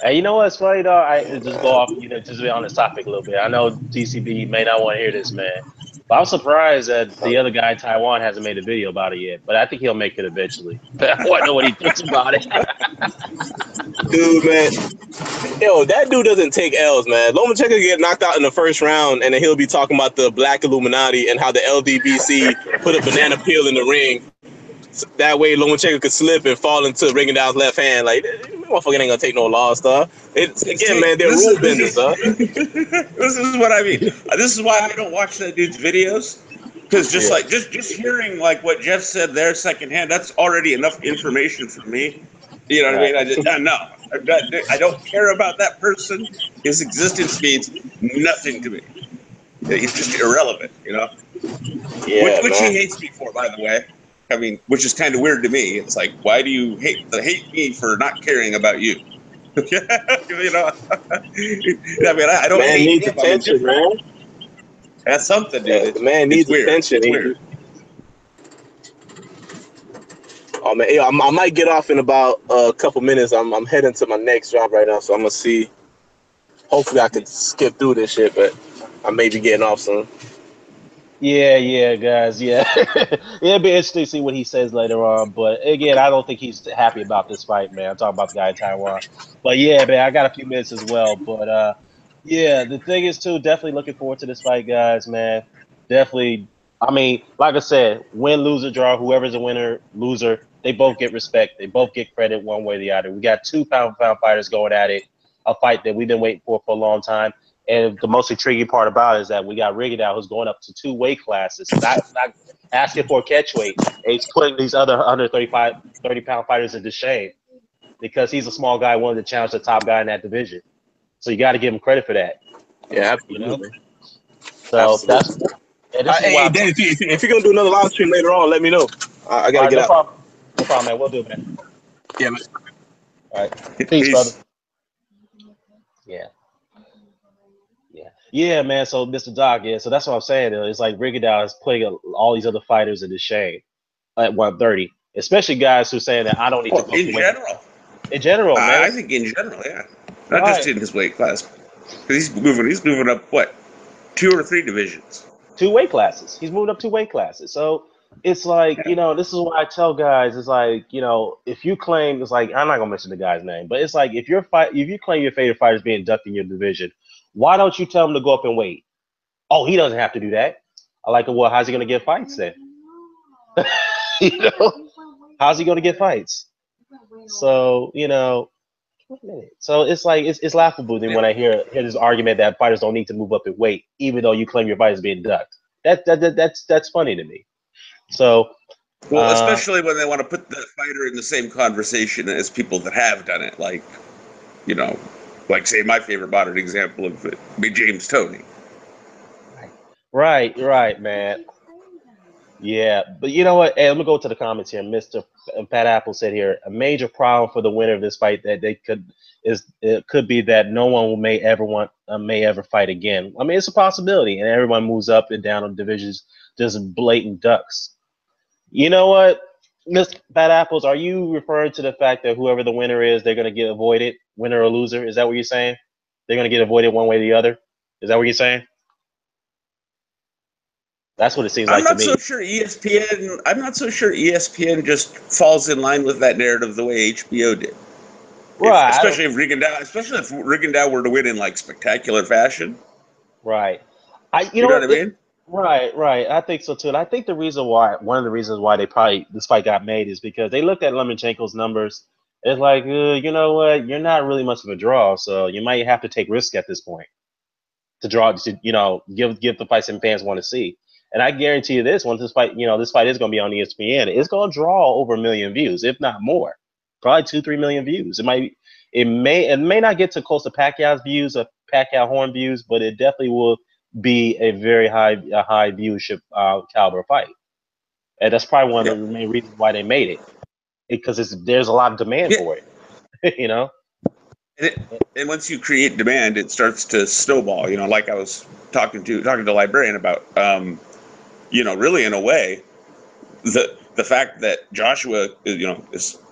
Hey, you know what's funny though? I just go off, just be on this topic a little bit. I know TCB may not want to hear this, man, but I'm surprised that the other guy in Taiwan hasn't made a video about it yet. But I think he'll make it eventually. I want to know what he thinks about it. Dude, man, yo, that dude doesn't take L's, man. Lomachenko get knocked out in the first round, and then he'll be talking about the Black Illuminati and how the LDBC put a banana peel in the ring. So that way, Lomachenko could slip and fall into Rigondeaux's left hand. Like, motherfucker ain't gonna take no loss, dog. Again, man, they're rule benders, dog. This is what I mean. This is why I don't watch that dude's videos. Because just hearing like what Jeff said there secondhand, that's already enough information for me. You know what I mean? I don't care about that person. His existence means nothing to me. He's just irrelevant, Yeah, which he hates me for, by the way. I mean, which is kind of weird to me. It's like, why do you hate me for not caring about you? I mean, I don't. Man hate needs him. attention, man. That's something, dude. Yeah, the man needs attention. It's weird. Oh man, I might get off in about a couple minutes. I'm heading to my next job right now, so I'm gonna see. Hopefully, I can skip through this shit, but I may be getting off soon. Yeah, guys, yeah. It'll be interesting to see what he says later on. But again, I don't think he's happy about this fight, man. I'm talking about the guy in Taiwan. But yeah, man, I got a few minutes as well. But yeah, the thing is too, definitely looking forward to this fight, guys, man. Definitely. I mean, like I said, win, lose, or draw, whoever's a winner, loser, they both get respect. They both get credit one way or the other. We got 2 pound-for-pound fighters going at it, a fight that we've been waiting for a long time. And the most intriguing part about it is that we got Rigondeaux who's going up to 2 weight classes, not asking for a catch weight. And he's putting these other under 30-pound fighters into shame because he's a small guy, wanted to challenge the top guy in that division. So you got to give him credit for that. Yeah, absolutely. So absolutely. that's hey, Dan, if you're gonna do another live stream later on, let me know. I gotta get out. No problem, man. We'll do it, man. Yeah, man. All right. Peace, brother. Yeah, man. So, Mr. Doc, so that's what I'm saying. It's like Rigondeaux is putting all these other fighters into shame at 130, especially guys who are saying that I don't need to go in general. In general, man. I think in general, yeah. Not just in his weight class. Because he's moving up, what, 2 or 3 divisions? 2 weight classes. He's moved up 2 weight classes. So it's like, this is what I tell guys. It's like, if you claim, it's like, I'm not going to mention the guy's name, but it's like, if you claim your favorite fighter is being inducted in your division, why don't you tell him to go up and wait? Oh, he doesn't have to do that. I like, well, how's he going to get fights then? You know, how's he going to get fights? So, you know, so it's like it's laughable then when I hear this argument that fighters don't need to move up in weight, even though you claim your fight is being ducked. That's funny to me. So, well, especially when they want to put the fighter in the same conversation as people that have done it, like, you know, like say my favorite modern example of it be James Toney. Right, man. Yeah, but you know what? Hey, let me go to the comments here. Mr. Pat Apple said here, a major problem for the winner of this fight that it could be that no one may ever fight again. I mean, it's a possibility, and everyone moves up and down on divisions, just blatant ducks. You know what, Mr. Pat Apples, are you referring to the fact that whoever the winner is, they're gonna get avoided, winner or loser? Is that what you're saying? They're gonna get avoided one way or the other? Is that what you're saying? That's what it seems I'm like to not me. so sure ESPN. I'm not so sure ESPN just falls in line with that narrative the way HBO did. Right. Especially if Rigondeaux were to win in like spectacular fashion. Right. You know what I mean? Right. I think so too. And I think one of the reasons why this fight got made is because they looked at Lomachenko's numbers. It's like, you know what? You're not really much of a draw, so you might have to take risk at this point to draw, to, you know, give the fight some fans want to see. And I guarantee you this: once this fight is going to be on ESPN, it's going to draw over 1 million views, if not more, probably 2-3 million views. It may not get to close to Pacquiao's views or Pacquiao Horn views, but it definitely will be a very high viewership caliber fight. And that's probably one of the main reasons why they made it, because there's a lot of demand for it. You know. And once you create demand, it starts to snowball. You know, like I was talking to Librarian about. You know, really, in a way, the fact that Joshua, you know,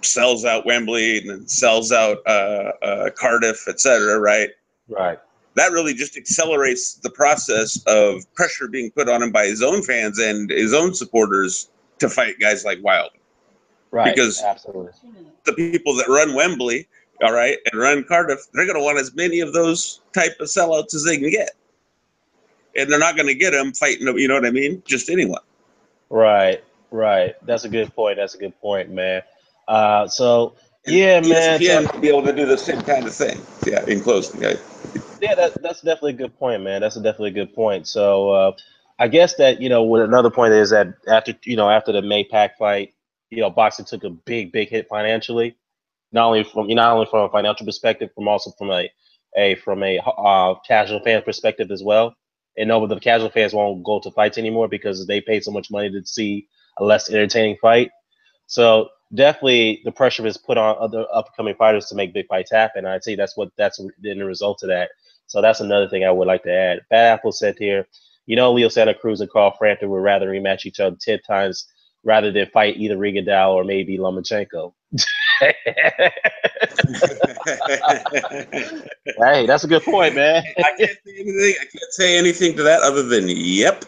sells out Wembley and then sells out Cardiff, etc., right? Right. That really just accelerates the process of pressure being put on him by his own fans and his own supporters to fight guys like Wilder. Right. Because absolutely, the people that run Wembley, all right, and run Cardiff, they're going to want as many of those type of sellouts as they can get. And they're not going to get them fighting, you know what I mean? Just anyone. Right. That's a good point, man. So yeah, man. ESPN to be able to do the same kind of thing. Yeah, in closing, Yeah, that's definitely a good point, man. That's definitely a good point. So I guess that, you know, what another point is that after the Maypac fight, you know, boxing took a big hit financially, not only from a financial perspective, from also from a casual fan perspective as well. And no, the casual fans won't go to fights anymore because they paid so much money to see a less entertaining fight. So definitely the pressure is put on other upcoming fighters to make big fights happen. I'd say that's the result of that. So that's another thing I would like to add. Bad Apple said here, you know, Leo Santa Cruz and Carl Frampton would rather rematch each other 10 times rather than fight either Rigondeaux or maybe Lomachenko. Hey, that's a good point, man. I can't say anything to that other than yep.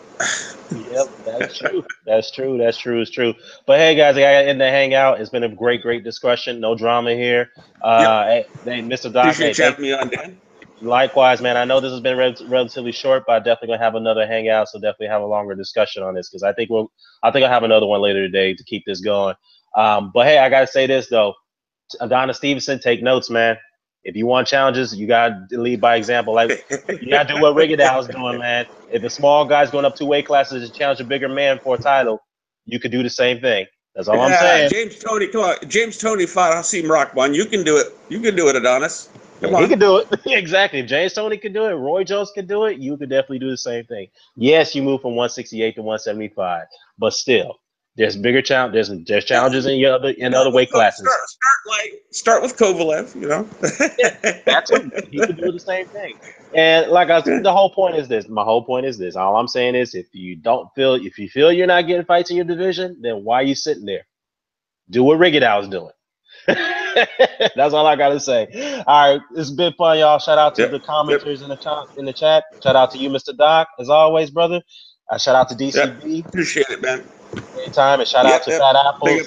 Yep, that's true. It's true. But hey, guys, I got to end the hangout. It's been a great discussion. No drama here. Hey, Mr. Doc, Appreciate you having me on, Dan. Likewise, man. I know this has been relatively short, but I definitely gonna have another hangout. So definitely have a longer discussion on this because I think I'll have another one later today to keep this going. But hey, I gotta say this though, Adonis Stevenson, take notes, man. If you want challenges, you gotta lead by example. Like you gotta do what Rigondeaux's doing, man. If a small guy's going up 2 weight classes to challenge a bigger man for a title, you could do the same thing. That's all I'm saying. James Toney, come on. James Toney fought Hasim Rockman. You can do it. You can do it, Adonis. Come on. He can do it. Exactly. If James Toney can do it, Roy Jones can do it, you could definitely do the same thing. Yes, you move from 168 to 175, but still, there's bigger challenges. There's challenges in other weight classes. Start with Kovalev, you know. Yeah, that's what he could do the same thing. And the whole point is this. My whole point is this. All I'm saying is, if you feel you're not getting fights in your division, then why are you sitting there? Do what Rigondeaux's doing. That's all I gotta say. All right, it's been fun, y'all. Shout out to the commenters in the chat. Shout out to you, Mr. Doc, as always, brother. Shout out to DCB. Appreciate it, man. Anytime, and shout out to Fat Apples.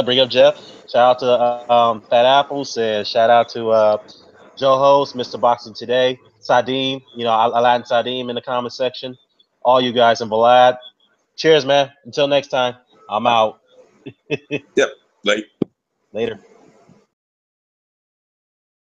Bring up Jeff. Shout out to Fat Apples, and shout out to Joe Host, Mr. Boxing Today, Sadim. You know, Aladdin Sadim in the comment section. all you guys, and Vlad. Cheers, man. Until next time, I'm out. Yep. Like. Later.